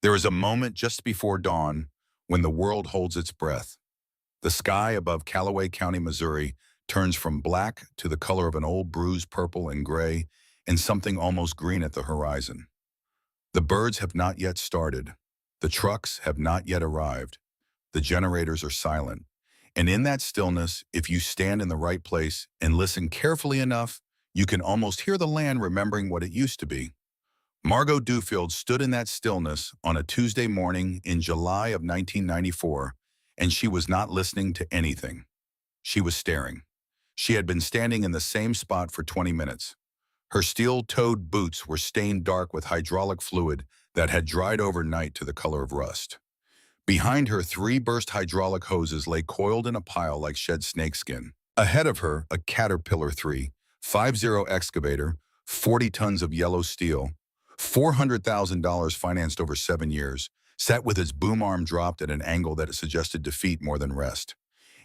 There is a moment just before dawn when the world holds its breath. The sky above Callaway County, Missouri, turns from black to the color of an old bruised purple and gray and something almost green at the horizon. The birds have not yet started. The trucks have not yet arrived. The generators are silent. And in that stillness, if you stand in the right place and listen carefully enough, you can almost hear the land remembering what it used to be. Margot Duffield stood in that stillness on a Tuesday morning in July of 1994, and she was not listening to anything. She was staring. She had been standing in the same spot for 20 minutes. Her steel-toed boots were stained dark with hydraulic fluid that had dried overnight to the color of rust. Behind her, three burst hydraulic hoses lay coiled in a pile like shed snakeskin. Ahead of her, a Caterpillar 350 excavator, 40 tons of yellow steel, $400,000 financed over 7 years, sat with its boom arm dropped at an angle that suggested defeat more than rest.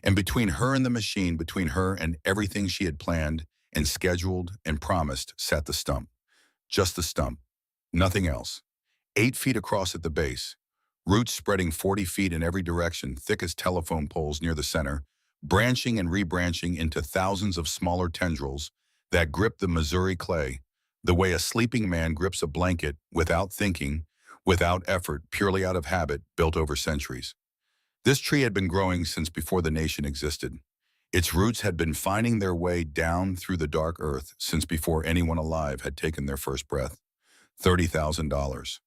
And between her and the machine, between her and everything she had planned and scheduled and promised, sat the stump. Just the stump. Nothing else. 8 feet across at the base. Roots spreading 40 feet in every direction, thick as telephone poles near the center, branching and rebranching into thousands of smaller tendrils that gripped the Missouri clay, the way a sleeping man grips a blanket without thinking, without effort, purely out of habit, built over centuries. This tree had been growing since before the nation existed. Its roots had been finding their way down through the dark earth since before anyone alive had taken their first breath. $30,000.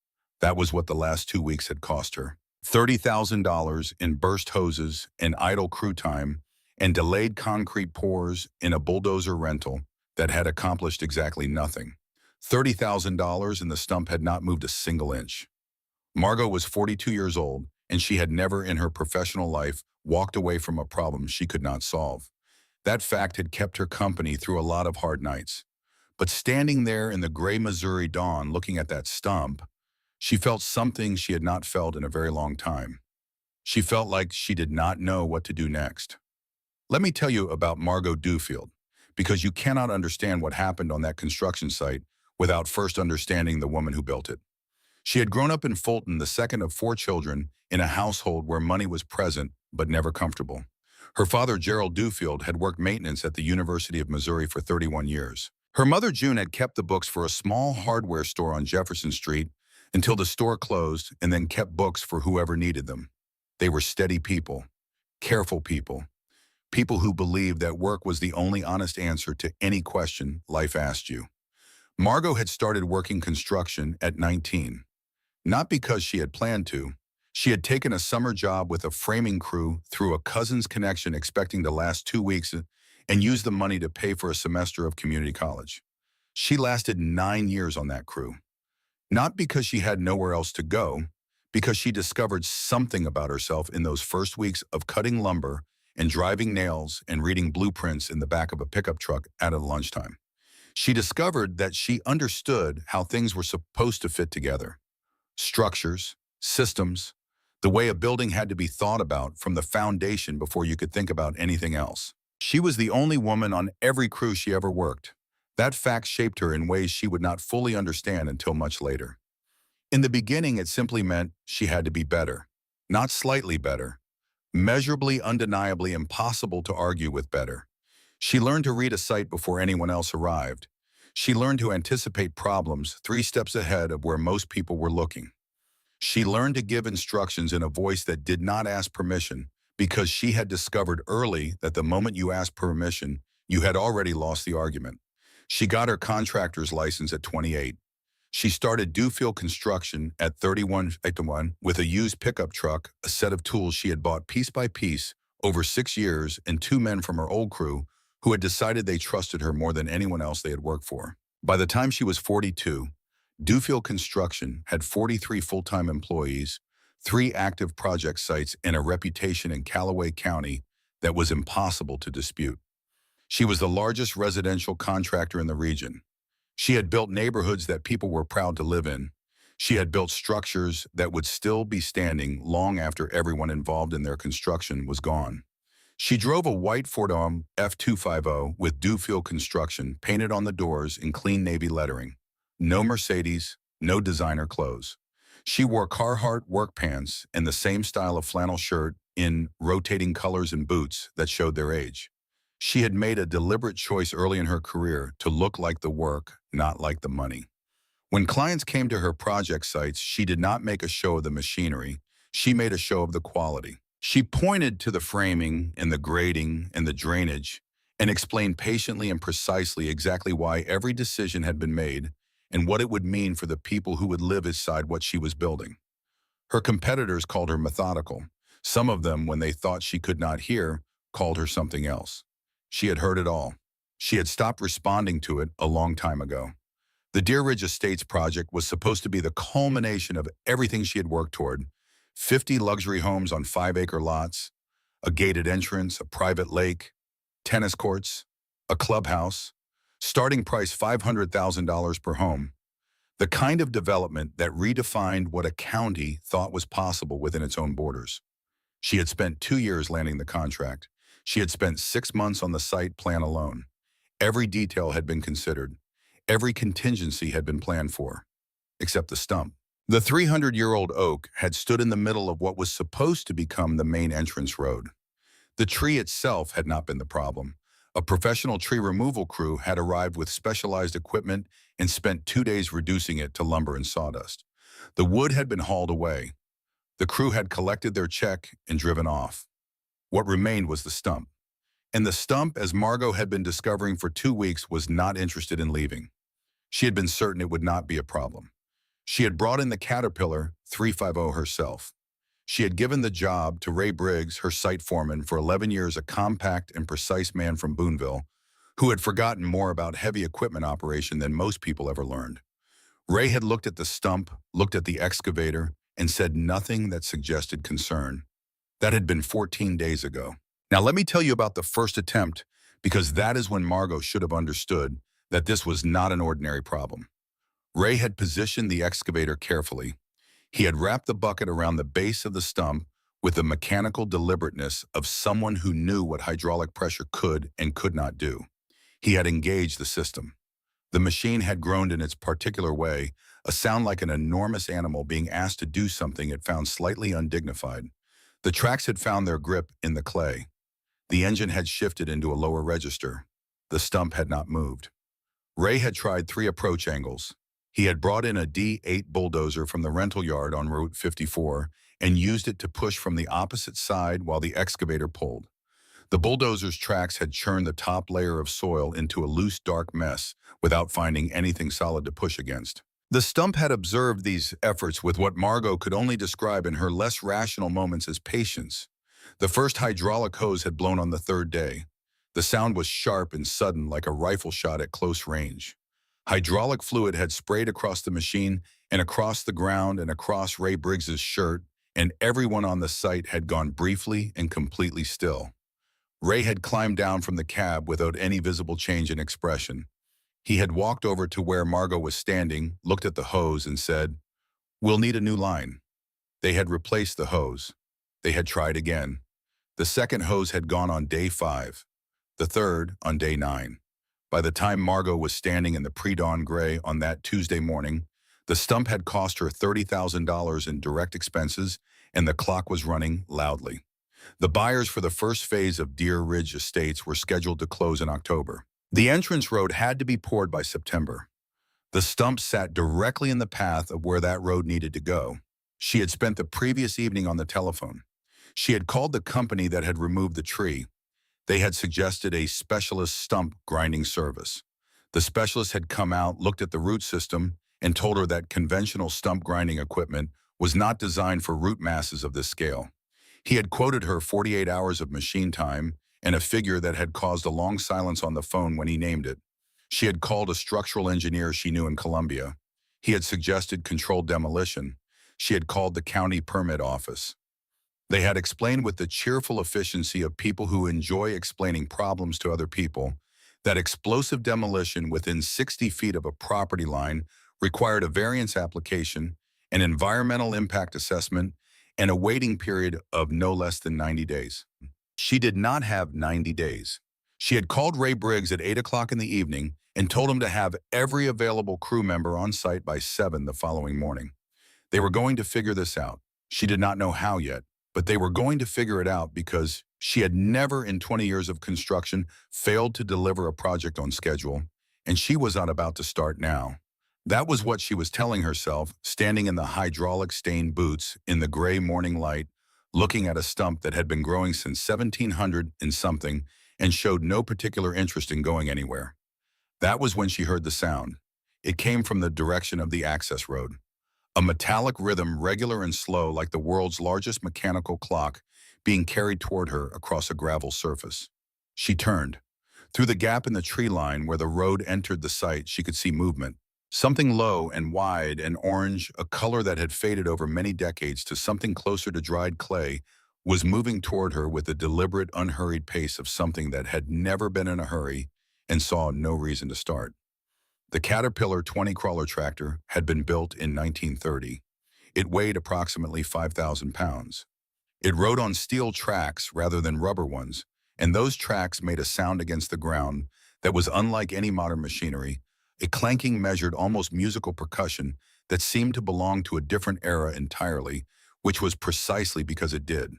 That was what the last 2 weeks had cost her. $30,000 in burst hoses and idle crew time and delayed concrete pours in a bulldozer rental that had accomplished exactly nothing. $30,000 and the stump had not moved a single inch. Margot was 42 years old, and she had never in her professional life walked away from a problem she could not solve. That fact had kept her company through a lot of hard nights. But standing there in the gray Missouri dawn looking at that stump, she felt something she had not felt in a very long time. She felt like she did not know what to do next. Let me tell you about Margot Duffield, because you cannot understand what happened on that construction site without first understanding the woman who built it. She had grown up in Fulton, the second of 4 children, in a household where money was present but never comfortable. Her father, Gerald Duffield, had worked maintenance at the University of Missouri for 31 years. Her mother, June, had kept the books for a small hardware store on Jefferson Street until the store closed, and then kept books for whoever needed them. They were steady people, careful people, people who believed that work was the only honest answer to any question life asked you. Margot had started working construction at 19. Not because she had planned to. She had taken a summer job with a framing crew through a cousin's connection, expecting to last 2 weeks and use the money to pay for a semester of community college. She lasted 9 years on that crew. Not because she had nowhere else to go, because she discovered something about herself in those first weeks of cutting lumber and driving nails and reading blueprints in the back of a pickup truck at lunchtime. She discovered that she understood how things were supposed to fit together. Structures, systems, the way a building had to be thought about from the foundation before you could think about anything else. She was the only woman on every crew she ever worked. That fact shaped her in ways she would not fully understand until much later. In the beginning, it simply meant she had to be better. Not slightly better. Measurably, undeniably impossible to argue with better. She learned to read a site before anyone else arrived. She learned to anticipate problems 3 steps ahead of where most people were looking. She learned to give instructions in a voice that did not ask permission, because she had discovered early that the moment you asked permission, you had already lost the argument. She got her contractor's license at 28. She started Duffield Construction at 31 with a used pickup truck, a set of tools she had bought piece by piece over 6 years, and 2 men from her old crew who had decided they trusted her more than anyone else they had worked for. By the time she was 42, Duffield Construction had 43 full-time employees, 3 active project sites, and a reputation in Callaway County that was impossible to dispute. She was the largest residential contractor in the region. She had built neighborhoods that people were proud to live in. She had built structures that would still be standing long after everyone involved in their construction was gone. She drove a white Ford F-250 with Duffield Construction painted on the doors in clean navy lettering. No Mercedes, no designer clothes. She wore Carhartt work pants and the same style of flannel shirt in rotating colors and boots that showed their age. She had made a deliberate choice early in her career to look like the work, not like the money. When clients came to her project sites, she did not make a show of the machinery. She made a show of the quality. She pointed to the framing and the grading and the drainage and explained patiently and precisely exactly why every decision had been made and what it would mean for the people who would live inside what she was building. Her competitors called her methodical. Some of them, when they thought she could not hear, called her something else. She had heard it all. She had stopped responding to it a long time ago. The Deer Ridge Estates project was supposed to be the culmination of everything she had worked toward: 50 luxury homes on 5-acre lots, a gated entrance, a private lake, tennis courts, a clubhouse, starting price $500,000 per home. The kind of development that redefined what a county thought was possible within its own borders. She had spent 2 years landing the contract. She had spent 6 months on the site plan alone. Every detail had been considered. Every contingency had been planned for, except the stump. The 300-year-old oak had stood in the middle of what was supposed to become the main entrance road. The tree itself had not been the problem. A professional tree removal crew had arrived with specialized equipment and spent 2 days reducing it to lumber and sawdust. The wood had been hauled away. The crew had collected their check and driven off. What remained was the stump. And the stump, as Margot had been discovering for 2 weeks, was not interested in leaving. She had been certain it would not be a problem. She had brought in the Caterpillar 350 herself. She had given the job to Ray Briggs, her site foreman, for 11 years, a compact and precise man from Boonville, who had forgotten more about heavy equipment operation than most people ever learned. Ray had looked at the stump, looked at the excavator, and said nothing that suggested concern. That had been 14 days ago. Now let me tell you about the first attempt, because that is when Margot should have understood that this was not an ordinary problem. Ray had positioned the excavator carefully. He had wrapped the bucket around the base of the stump with the mechanical deliberateness of someone who knew what hydraulic pressure could and could not do. He had engaged the system. The machine had groaned in its particular way, a sound like an enormous animal being asked to do something it found slightly undignified. The tracks had found their grip in the clay. The engine had shifted into a lower register. The stump had not moved. Ray had tried 3 approach angles. He had brought in a D8 bulldozer from the rental yard on Route 54 and used it to push from the opposite side while the excavator pulled. The bulldozer's tracks had churned the top layer of soil into a loose, dark mess without finding anything solid to push against. The stump had observed these efforts with what Margot could only describe in her less rational moments as patience. The first hydraulic hose had blown on the 3rd day. The sound was sharp and sudden, like a rifle shot at close range. Hydraulic fluid had sprayed across the machine and across the ground and across Ray Briggs's shirt, and everyone on the site had gone briefly and completely still. Ray had climbed down from the cab without any visible change in expression. He had walked over to where Margot was standing, looked at the hose, and said, "We'll need a new line." They had replaced the hose. They had tried again. The second hose had gone on day 5. The third on day 9. By the time Margot was standing in the pre-dawn gray on that Tuesday morning, the stump had cost her $30,000 in direct expenses, and the clock was running loudly. The buyers for the first phase of Deer Ridge Estates were scheduled to close in October. The entrance road had to be poured by September. The stump sat directly in the path of where that road needed to go. She had spent the previous evening on the telephone. She had called the company that had removed the tree. They had suggested a specialist stump grinding service. The specialist had come out, looked at the root system, and told her that conventional stump grinding equipment was not designed for root masses of this scale. He had quoted her 48 hours of machine time and a figure that had caused a long silence on the phone when he named it. She had called a structural engineer she knew in Columbia. He had suggested controlled demolition. She had called the county permit office. They had explained with the cheerful efficiency of people who enjoy explaining problems to other people that explosive demolition within 60 feet of a property line required a variance application, an environmental impact assessment, and a waiting period of no less than 90 days. She did not have 90 days. She had called Ray Briggs at 8 o'clock in the evening and told him to have every available crew member on site by 7 the following morning. They were going to figure this out. She did not know how yet, but they were going to figure it out because she had never in 20 years of construction failed to deliver a project on schedule, and she was not about to start now. That was what she was telling herself, standing in the hydraulic-stained boots in the gray morning light, looking at a stump that had been growing since 1700 and something and showed no particular interest in going anywhere. That was when she heard the sound. It came from the direction of the access road. A metallic rhythm, regular and slow like the world's largest mechanical clock, being carried toward her across a gravel surface. She turned. Through the gap in the tree line where the road entered the site, she could see movement. Something low and wide and orange, a color that had faded over many decades to something closer to dried clay, was moving toward her with the deliberate, unhurried pace of something that had never been in a hurry and saw no reason to start. The Caterpillar 20 crawler tractor had been built in 1930. It weighed approximately 5,000 pounds. It rode on steel tracks rather than rubber ones, and those tracks made a sound against the ground that was unlike any modern machinery, a clanking measured almost musical percussion that seemed to belong to a different era entirely, which was precisely because it did.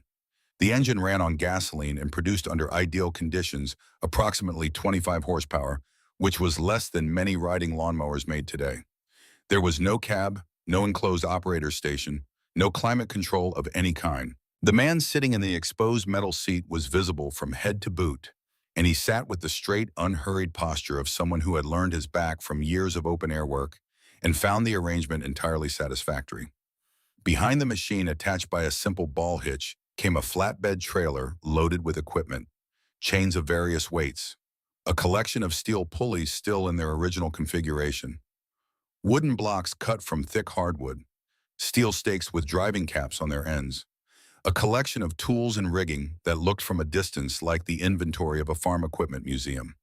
The engine ran on gasoline and produced under ideal conditions approximately 25 horsepower, which was less than many riding lawnmowers made today. There was no cab, no enclosed operator station, no climate control of any kind. The man sitting in the exposed metal seat was visible from head to boot, and he sat with the straight, unhurried posture of someone who had learned his back from years of open-air work and found the arrangement entirely satisfactory. Behind the machine, attached by a simple ball hitch, came a flatbed trailer loaded with equipment, chains of various weights, a collection of steel pulleys still in their original configuration, wooden blocks cut from thick hardwood, steel stakes with driving caps on their ends, a collection of tools and rigging that looked from a distance like the inventory of a farm equipment museum.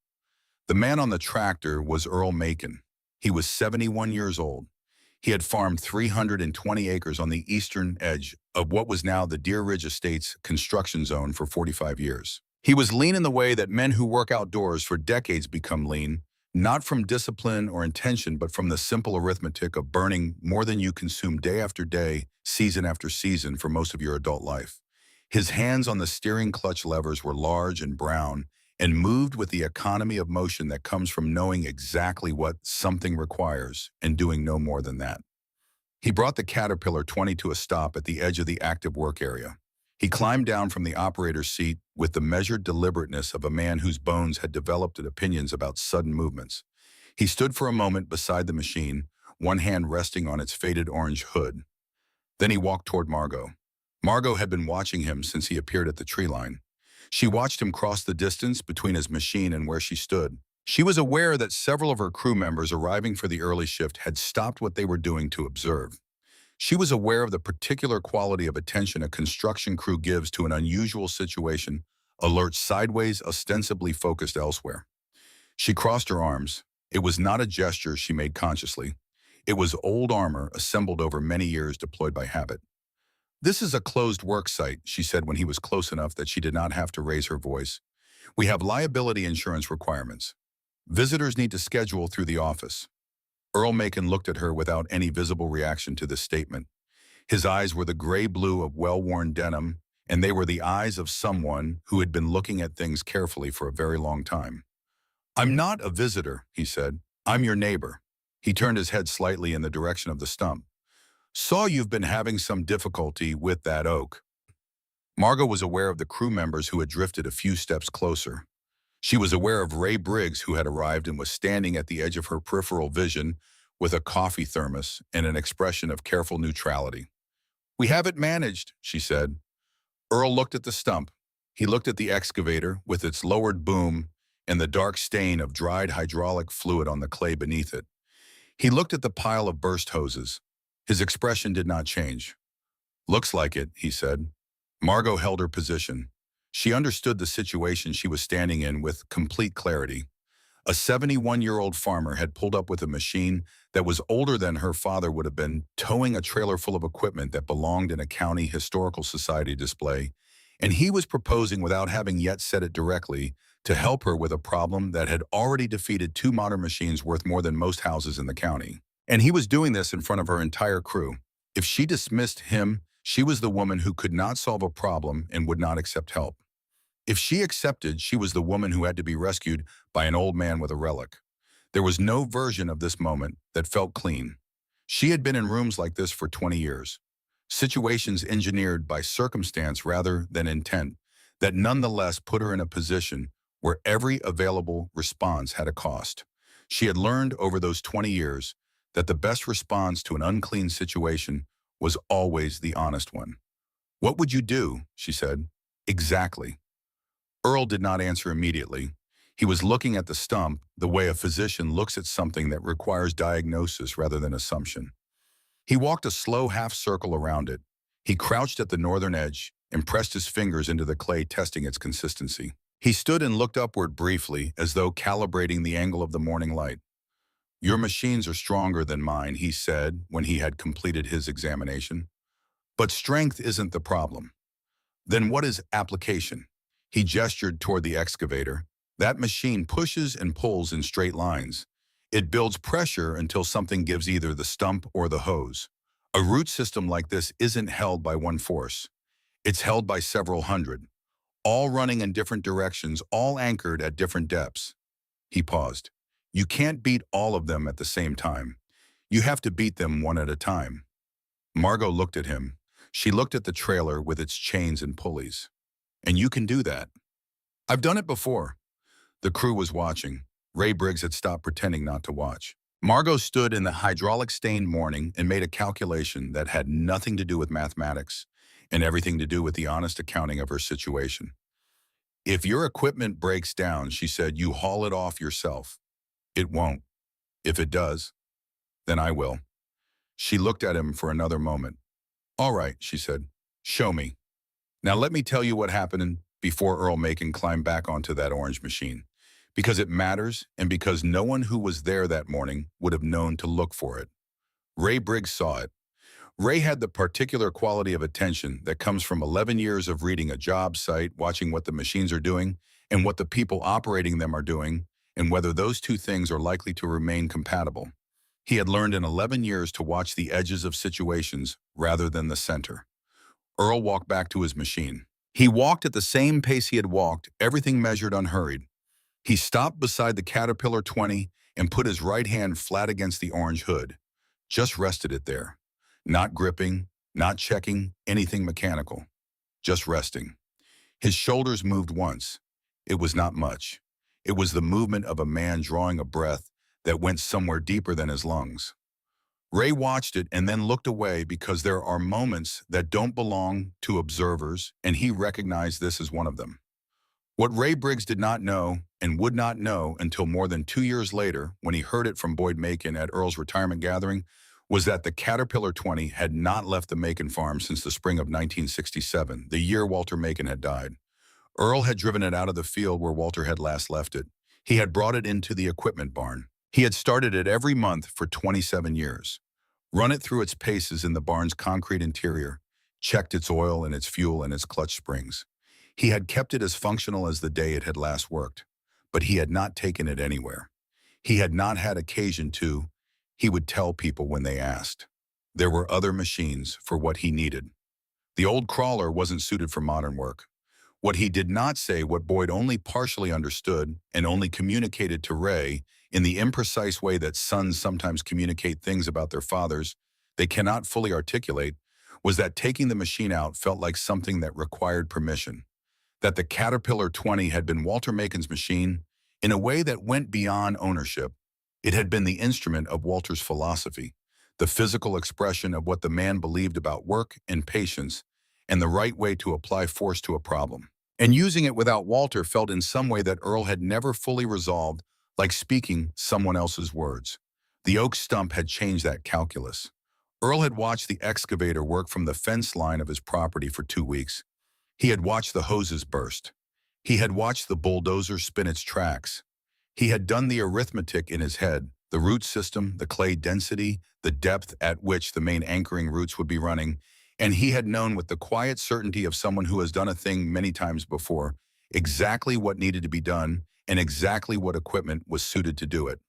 The man on the tractor was Earl Macon. He was 71 years old. He had farmed 320 acres on the eastern edge of what was now the Deer Ridge Estates construction zone for 45 years. He was lean in the way that men who work outdoors for decades become lean, not from discipline or intention, but from the simple arithmetic of burning more than you consume day after day, season after season for most of your adult life. His hands on the steering clutch levers were large and brown and moved with the economy of motion that comes from knowing exactly what something requires and doing no more than that. He brought the Caterpillar 20 to a stop at the edge of the active work area. He climbed down from the operator's seat with the measured deliberateness of a man whose bones had developed opinions about sudden movements. He stood for a moment beside the machine, one hand resting on its faded orange hood. Then he walked toward Margot. Margot had been watching him since he appeared at the tree line. She watched him cross the distance between his machine and where she stood. She was aware that several of her crew members arriving for the early shift had stopped what they were doing to observe. She was aware of the particular quality of attention a construction crew gives to an unusual situation, alert sideways, ostensibly focused elsewhere. She crossed her arms. It was not a gesture she made consciously. It was old armor assembled over many years deployed by habit. "This is a closed work site," she said when he was close enough that she did not have to raise her voice. "We have liability insurance requirements. Visitors need to schedule through the office." Earl Macon looked at her without any visible reaction to this statement. His eyes were the gray blue of well-worn denim, and they were the eyes of someone who had been looking at things carefully for a very long time. "I'm not a visitor," he said. "I'm your neighbor." He turned his head slightly in the direction of the stump. "Saw you've been having some difficulty with that oak." Margot was aware of the crew members who had drifted a few steps closer. She was aware of Ray Briggs, who had arrived and was standing at the edge of her peripheral vision with a coffee thermos and an expression of careful neutrality. "We have it managed," she said. Earl looked at the stump. He looked at the excavator with its lowered boom and the dark stain of dried hydraulic fluid on the clay beneath it. He looked at the pile of burst hoses. His expression did not change. "Looks like it," he said. Margot held her position. She understood the situation she was standing in with complete clarity. A 71-year-old farmer had pulled up with a machine that was older than her father would have been, towing a trailer full of equipment that belonged in a county historical society display, and he was proposing, without having yet said it directly, to help her with a problem that had already defeated two modern machines worth more than most houses in the county. And he was doing this in front of her entire crew. If she dismissed him, she was the woman who could not solve a problem and would not accept help. If she accepted, she was the woman who had to be rescued by an old man with a relic. There was no version of this moment that felt clean. She had been in rooms like this for 20 years. Situations engineered by circumstance rather than intent that nonetheless put her in a position where every available response had a cost. She had learned over those 20 years that the best response to an unclean situation was always the honest one. "What would you do?" she said. "Exactly." Earl did not answer immediately. He was looking at the stump the way a physician looks at something that requires diagnosis rather than assumption. He walked a slow half-circle around it. He crouched at the northern edge and pressed his fingers into the clay, testing its consistency. He stood and looked upward briefly, as though calibrating the angle of the morning light. "Your machines are stronger than mine," he said when he had completed his examination. "But strength isn't the problem. Then what is application?" He gestured toward the excavator. "That machine pushes and pulls in straight lines. It builds pressure until something gives either the stump or the hose. A root system like this isn't held by one force. It's held by several hundred, all running in different directions, all anchored at different depths." He paused. "You can't beat all of them at the same time. You have to beat them one at a time." Margot looked at him. She looked at the trailer with its chains and pulleys. "And you can do that." "I've done it before." The crew was watching. Ray Briggs had stopped pretending not to watch. Margot stood in the hydraulic-stained morning and made a calculation that had nothing to do with mathematics and everything to do with the honest accounting of her situation. "If your equipment breaks down," she said, "you haul it off yourself." "It won't. If it does, then I will." She looked at him for another moment. "All right," she said. "Show me. Now let me tell you what happened before Earl Macon climbed back onto that orange machine. Because it matters, and because no one who was there that morning would have known to look for it." Ray Briggs saw it. Ray had the particular quality of attention that comes from 11 years of reading a job site, watching what the machines are doing, and what the people operating them are doing, and whether those two things are likely to remain compatible. He had learned in 11 years to watch the edges of situations rather than the center. Earl walked back to his machine. He walked at the same pace he had walked, everything measured, unhurried. He stopped beside the Caterpillar 20 and put his right hand flat against the orange hood. Just rested it there. Not gripping, not checking anything mechanical. Just resting. His shoulders moved once. It was not much. It was the movement of a man drawing a breath that went somewhere deeper than his lungs. Ray watched it and then looked away, because there are moments that don't belong to observers, and he recognized this as one of them. What Ray Briggs did not know, and would not know until more than 2 years later when he heard it from Boyd Macon at Earl's retirement gathering, was that the Caterpillar 20 had not left the Macon farm since the spring of 1967, the year Walter Macon had died. Earl had driven it out of the field where Walter had last left it. He had brought it into the equipment barn. He had started it every month for 27 years. Run it through its paces in the barn's concrete interior, checked its oil and its fuel and its clutch springs. He had kept it as functional as the day it had last worked, but he had not taken it anywhere. He had not had occasion to. He would tell people when they asked. There were other machines for what he needed. The old crawler wasn't suited for modern work. What he did not say, what Boyd only partially understood and only communicated to Ray in the imprecise way that sons sometimes communicate things about their fathers they cannot fully articulate, was that taking the machine out felt like something that required permission. That the Caterpillar 20 had been Walter Macon's machine in a way that went beyond ownership. It had been the instrument of Walter's philosophy, the physical expression of what the man believed about work and patience, and the right way to apply force to a problem. And using it without Walter felt in some way that Earl had never fully resolved, like speaking someone else's words. The oak stump had changed that calculus. Earl had watched the excavator work from the fence line of his property for 2 weeks. He had watched the hoses burst. He had watched the bulldozer spin its tracks. He had done the arithmetic in his head, the root system, the clay density, the depth at which the main anchoring roots would be running, and he had known with the quiet certainty of someone who has done a thing many times before, exactly what needed to be done and exactly what equipment was suited to do it.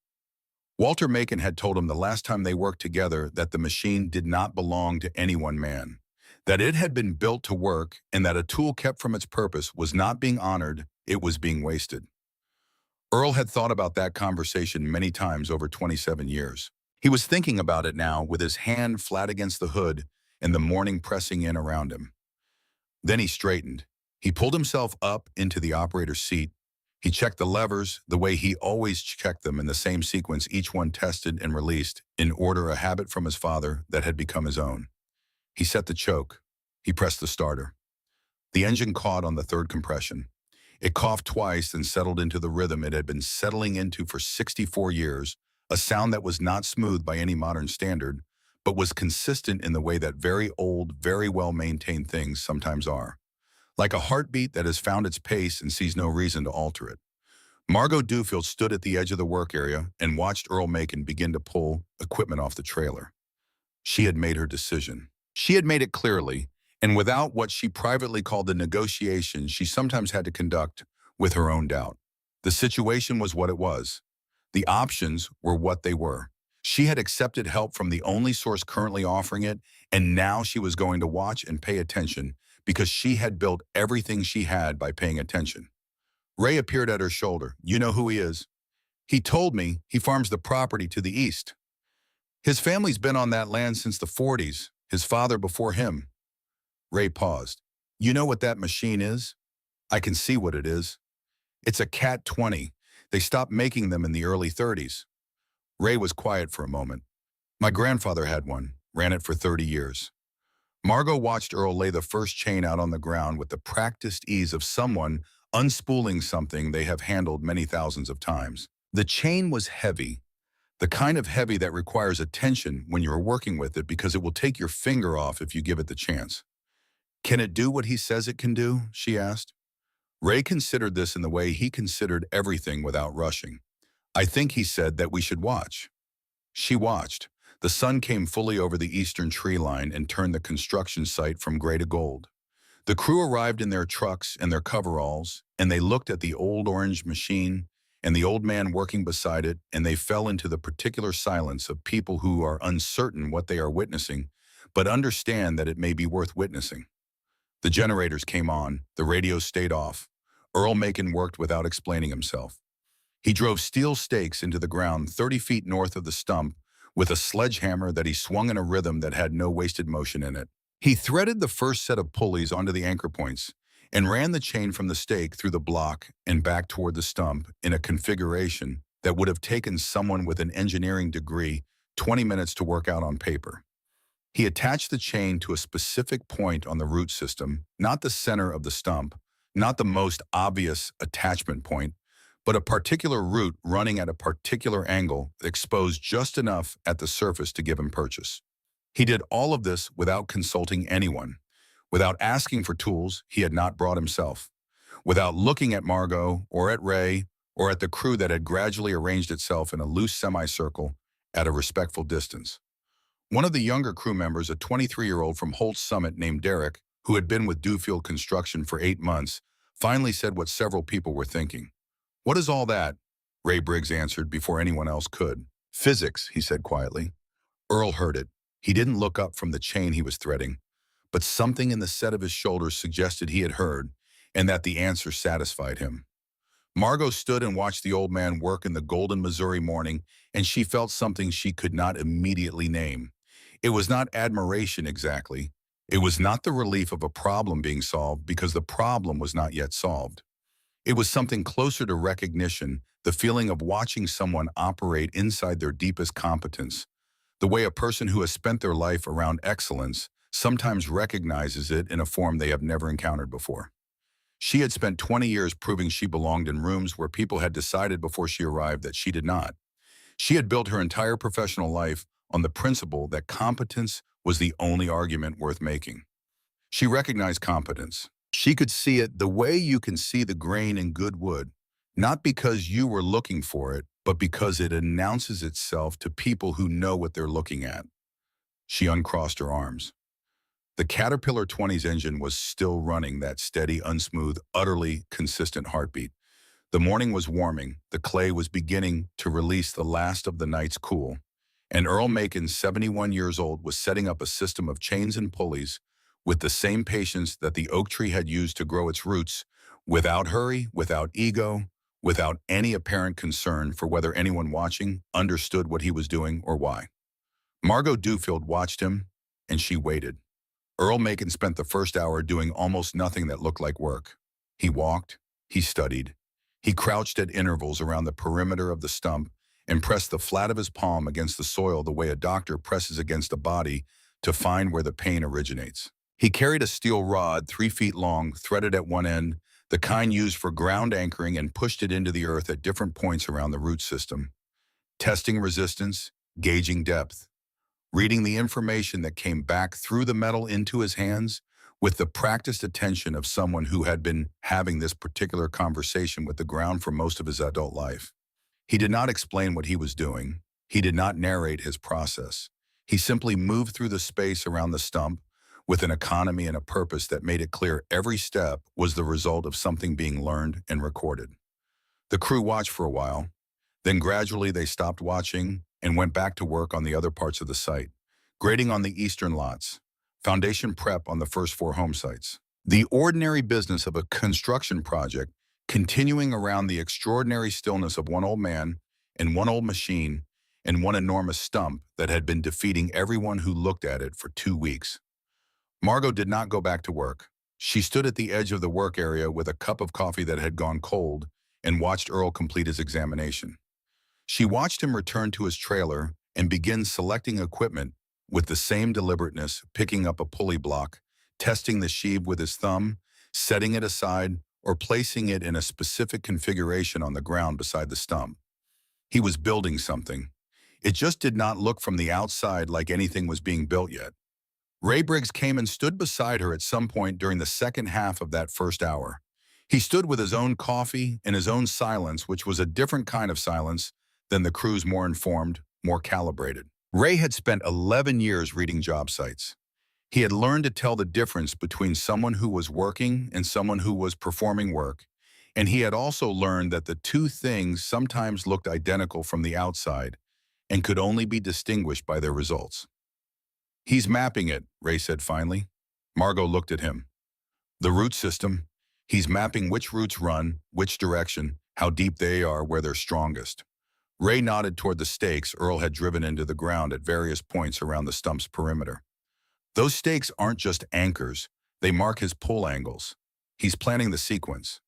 Walter Macon had told him the last time they worked together that the machine did not belong to any one man, that it had been built to work and that a tool kept from its purpose was not being honored, it was being wasted. Earl had thought about that conversation many times over 27 years. He was thinking about it now with his hand flat against the hood and the morning pressing in around him. Then he straightened. He pulled himself up into the operator's seat. He checked the levers the way he always checked them in the same sequence, each one tested and released, in order, a habit from his father that had become his own. He set the choke. He pressed the starter. The engine caught on the third compression. It coughed twice and settled into the rhythm it had been settling into for 64 years, a sound that was not smooth by any modern standard, but was consistent in the way that very old, very well-maintained things sometimes are. Like a heartbeat that has found its pace and sees no reason to alter it. Margot Duffield stood at the edge of the work area and watched Earl Macon begin to pull equipment off the trailer. She had made her decision. She had made it clearly, and without what she privately called the negotiation she sometimes had to conduct with her own doubt. The situation was what it was. The options were what they were. She had accepted help from the only source currently offering it, and now she was going to watch and pay attention because she had built everything she had by paying attention. Ray appeared at her shoulder. You know who he is? He told me he farms the property to the east. His family's been on that land since the 40s, his father before him. Ray paused. You know what that machine is? I can see what it is. It's a Cat 20. They stopped making them in the early 30s. Ray was quiet for a moment. My grandfather had one, ran it for 30 years. Margot watched Earl lay the first chain out on the ground with the practiced ease of someone unspooling something they have handled many thousands of times. The chain was heavy, the kind of heavy that requires attention when you're working with it because it will take your finger off if you give it the chance. Can it do what he says it can do? She asked. Ray considered this in the way he considered everything without rushing. I think he said that we should watch. She watched. The sun came fully over the eastern tree line and turned the construction site from gray to gold. The crew arrived in their trucks and their coveralls, and they looked at the old orange machine and the old man working beside it, and they fell into the particular silence of people who are uncertain what they are witnessing, but understand that it may be worth witnessing. The generators came on, the radios stayed off. Earl Macon worked without explaining himself. He drove steel stakes into the ground 30 feet north of the stump with a sledgehammer that he swung in a rhythm that had no wasted motion in it. He threaded the first set of pulleys onto the anchor points and ran the chain from the stake through the block and back toward the stump in a configuration that would have taken someone with an engineering degree 20 minutes to work out on paper. He attached the chain to a specific point on the root system, not the center of the stump, not the most obvious attachment point, but a particular root running at a particular angle exposed just enough at the surface to give him purchase. He did all of this without consulting anyone, without asking for tools he had not brought himself, without looking at Margot or at Ray or at the crew that had gradually arranged itself in a loose semicircle at a respectful distance. One of the younger crew members, a 23-year-old from Holt's Summit named Derek, who had been with Duffield Construction for 8 months, finally said what several people were thinking. What is all that? Ray Briggs answered before anyone else could. Physics, he said quietly. Earl heard it. He didn't look up from the chain he was threading, but something in the set of his shoulders suggested he had heard, and that the answer satisfied him. Margot stood and watched the old man work in the golden Missouri morning, and she felt something she could not immediately name. It was not admiration exactly. It was not the relief of a problem being solved because the problem was not yet solved. It was something closer to recognition, the feeling of watching someone operate inside their deepest competence, the way a person who has spent their life around excellence sometimes recognizes it in a form they have never encountered before. She had spent 20 years proving she belonged in rooms where people had decided before she arrived that she did not. She had built her entire professional life on the principle that competence was the only argument worth making. She recognized competence. She could see it the way you can see the grain in good wood, not because you were looking for it, but because it announces itself to people who know what they're looking at. She uncrossed her arms. The Caterpillar 20's engine was still running that steady, unsmooth, utterly consistent heartbeat. The morning was warming, the clay was beginning to release the last of the night's cool, and Earl Macon, 71 years old, was setting up a system of chains and pulleys with the same patience that the oak tree had used to grow its roots, without hurry, without ego, without any apparent concern for whether anyone watching understood what he was doing or why. Margot Duffield watched him, and she waited. Earl Macon spent the first hour doing almost nothing that looked like work. He walked, he studied, he crouched at intervals around the perimeter of the stump and pressed the flat of his palm against the soil the way a doctor presses against a body to find where the pain originates. He carried a steel rod 3 feet long, threaded at one end, the kind used for ground anchoring, and pushed it into the earth at different points around the root system, testing resistance, gauging depth, reading the information that came back through the metal into his hands with the practiced attention of someone who had been having this particular conversation with the ground for most of his adult life. He did not explain what he was doing. He did not narrate his process. He simply moved through the space around the stump with an economy and a purpose that made it clear every step was the result of something being learned and recorded. The crew watched for a while, then gradually they stopped watching and went back to work on the other parts of the site, grading on the eastern lots, foundation prep on the first 4 home sites. The ordinary business of a construction project continuing around the extraordinary stillness of one old man and one old machine and one enormous stump that had been defeating everyone who looked at it for 2 weeks. Margot did not go back to work. She stood at the edge of the work area with a cup of coffee that had gone cold and watched Earl complete his examination. She watched him return to his trailer and begin selecting equipment with the same deliberateness, picking up a pulley block, testing the sheave with his thumb, setting it aside, or placing it in a specific configuration on the ground beside the stump. He was building something. It just did not look from the outside like anything was being built yet. Ray Briggs came and stood beside her at some point during the second half of that first hour. He stood with his own coffee and his own silence, which was a different kind of silence than the crew's more informed, more calibrated. Ray had spent 11 years reading job sites. He had learned to tell the difference between someone who was working and someone who was performing work, and he had also learned that the two things sometimes looked identical from the outside and could only be distinguished by their results. "He's mapping it," Ray said finally. Margot looked at him. "The root system. He's mapping which roots run, which direction, how deep they are, where they're strongest." Ray nodded toward the stakes Earl had driven into the ground at various points around the stump's perimeter. "Those stakes aren't just anchors. They mark his pull angles. He's planning the sequence."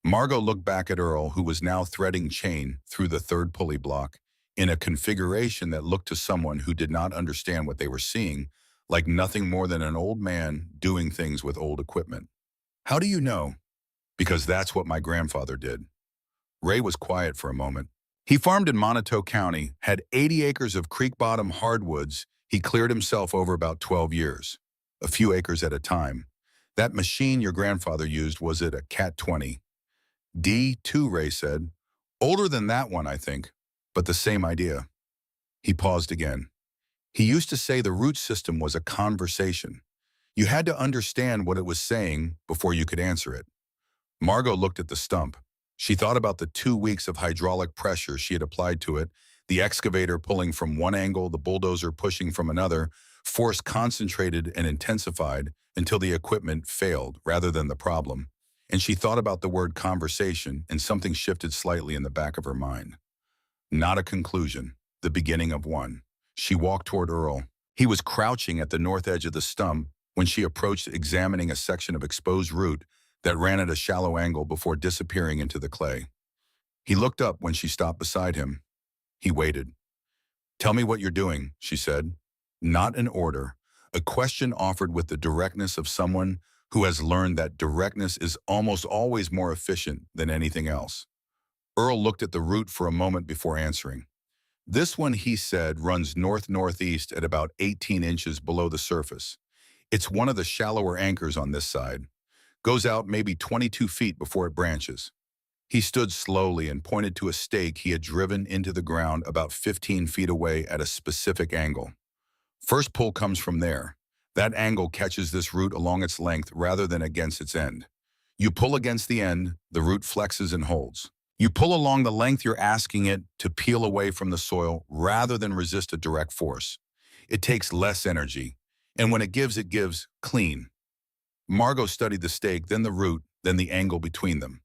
Margot looked back at Earl, who was now threading chain through the third pulley block in a configuration that looked to someone who did not understand what they were seeing like nothing more than an old man doing things with old equipment. "How do you know?" "Because that's what my grandfather did." Ray was quiet for a moment. "He farmed in Montague County, had 80 acres of creek-bottom hardwoods he cleared himself over about 12 years, a few acres at a time. That machine your grandfather used, was it a Cat 20? D2, Ray said. "Older than that one, I think, but the same idea." He paused again. "He used to say the root system was a conversation. You had to understand what it was saying before you could answer it." Margot looked at the stump. She thought about the 2 weeks of hydraulic pressure she had applied to it, the excavator pulling from one angle, the bulldozer pushing from another, force concentrated and intensified until the equipment failed rather than the problem. And she thought about the word conversation, and something shifted slightly in the back of her mind. Not a conclusion, the beginning of one. She walked toward Earl. He was crouching at the north edge of the stump when she approached, examining a section of exposed root that ran at a shallow angle before disappearing into the clay. He looked up when she stopped beside him. He waited. "Tell me what you're doing," she said. Not an order, a question offered with the directness of someone who has learned that directness is almost always more efficient than anything else. Earl looked at the root for a moment before answering. "This one," he said, "runs north-northeast at about 18 inches below the surface. It's one of the shallower anchors on this side. Goes out maybe 22 feet before it branches." He stood slowly and pointed to a stake he had driven into the ground about 15 feet away at a specific angle. "First pull comes from there. That angle catches this root along its length rather than against its end. You pull against the end, the root flexes and holds. You pull along the length you're asking it to peel away from the soil rather than resist a direct force. It takes less energy, and when it gives clean. Margot studied the stake, then the root, then the angle between them.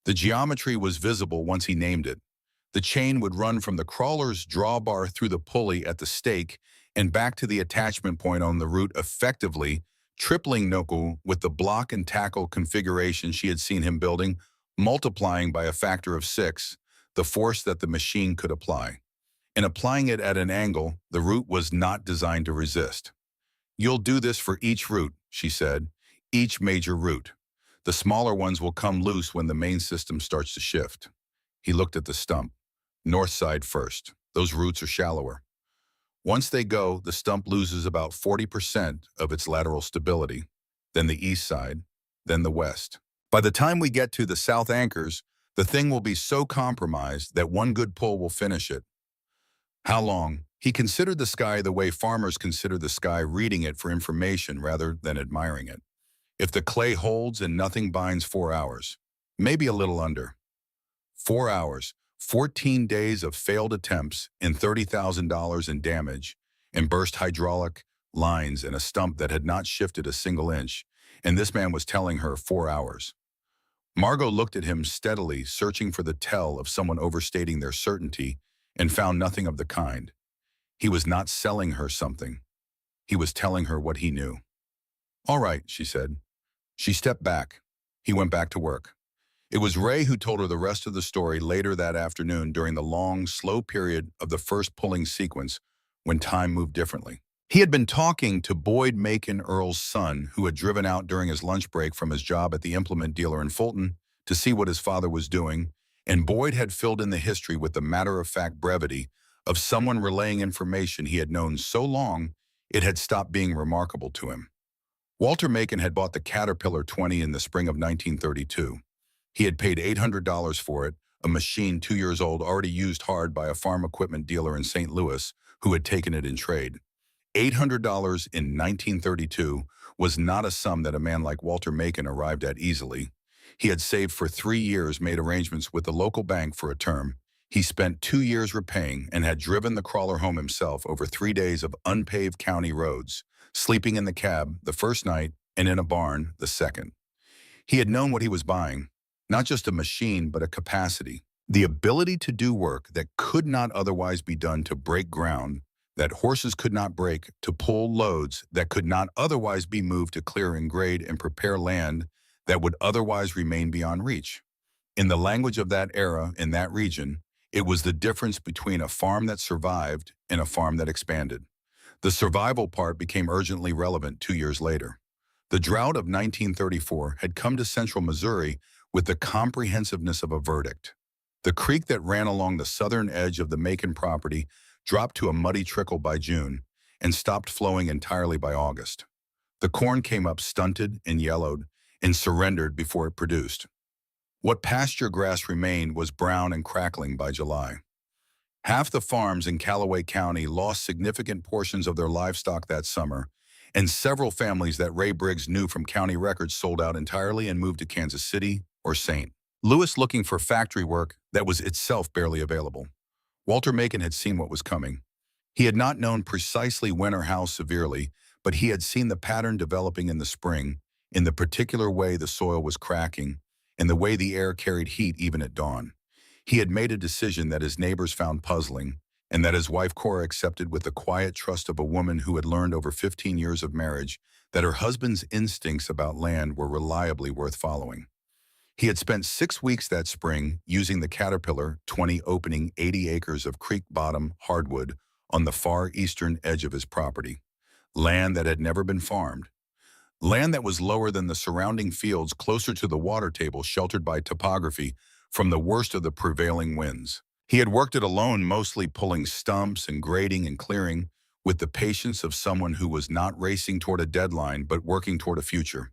The geometry was visible once he named it. The chain would run from the crawler's drawbar through the pulley at the stake and back to the attachment point on the root, effectively tripling Noku with the block and tackle configuration she had seen him building, multiplying by a factor of 6 the force that the machine could apply. And applying it at an angle the root was not designed to resist. "You'll do this for each root," she said, "each major root. The smaller ones will come loose when the main system starts to shift." He looked at the stump. North side first. Those roots are shallower. Once they go, the stump loses about 40% of its lateral stability. Then the east side, then the west. By the time we get to the south anchors, the thing will be so compromised that one good pull will finish it. How long? He considered the sky the way farmers consider the sky, reading it for information rather than admiring it. If the clay holds and nothing binds, 4 hours. Maybe a little under. 4 hours, 14 days of failed attempts and $30,000 in damage, and burst hydraulic lines and a stump that had not shifted a single inch, and this man was telling her 4 hours. Margot looked at him steadily, searching for the tell of someone overstating their certainty, and found nothing of the kind. He was not selling her something. He was telling her what he knew. "All right," she said. She stepped back. He went back to work. It was Ray who told her the rest of the story later that afternoon during the long, slow period of the first pulling sequence when time moved differently. He had been talking to Boyd Macon Earl's son, who had driven out during his lunch break from his job at the implement dealer in Fulton to see what his father was doing, and Boyd had filled in the history with the matter-of-fact brevity of someone relaying information he had known so long it had stopped being remarkable to him. Walter Macon had bought the Caterpillar 20 in the spring of 1932. He had paid $800 for it, a machine 2 years old already used hard by a farm equipment dealer in St. Louis who had taken it in trade. $800 in 1932 was not a sum that a man like Walter Macon arrived at easily. He had saved for 3 years, made arrangements with the local bank for a term. He spent 2 years repaying and had driven the crawler home himself over 3 days of unpaved county roads, sleeping in the cab the first night and in a barn the second. He had known what he was buying, not just a machine, but a capacity, the ability to do work that could not otherwise be done, to break ground that horses could not break, to pull loads that could not otherwise be moved, to clear and grade and prepare land that would otherwise remain beyond reach. In the language of that era in that region, it was the difference between a farm that survived and a farm that expanded. The survival part became urgently relevant 2 years later. The drought of 1934 had come to central Missouri with the comprehensiveness of a verdict. The creek that ran along the southern edge of the Macon property dropped to a muddy trickle by June and stopped flowing entirely by August. The corn came up stunted and yellowed and surrendered before it produced. What pasture grass remained was brown and crackling by July. Half the farms in Callaway County lost significant portions of their livestock that summer, and several families that Ray Briggs knew from county records sold out entirely and moved to Kansas City or St. Louis looking for factory work that was itself barely available. Walter Macon had seen what was coming. He had not known precisely when or how severely, but he had seen the pattern developing in the spring, in the particular way the soil was cracking, and the way the air carried heat even at dawn. He had made a decision that his neighbors found puzzling, and that his wife Cora accepted with the quiet trust of a woman who had learned over 15 years of marriage that her husband's instincts about land were reliably worth following. He had spent 6 weeks that spring using the Caterpillar 20, opening 80 acres of creek bottom hardwood on the far eastern edge of his property, land that had never been farmed, land that was lower than the surrounding fields, closer to the water table, sheltered by topography from the worst of the prevailing winds. He had worked it alone, mostly pulling stumps and grading and clearing, with the patience of someone who was not racing toward a deadline but working toward a future.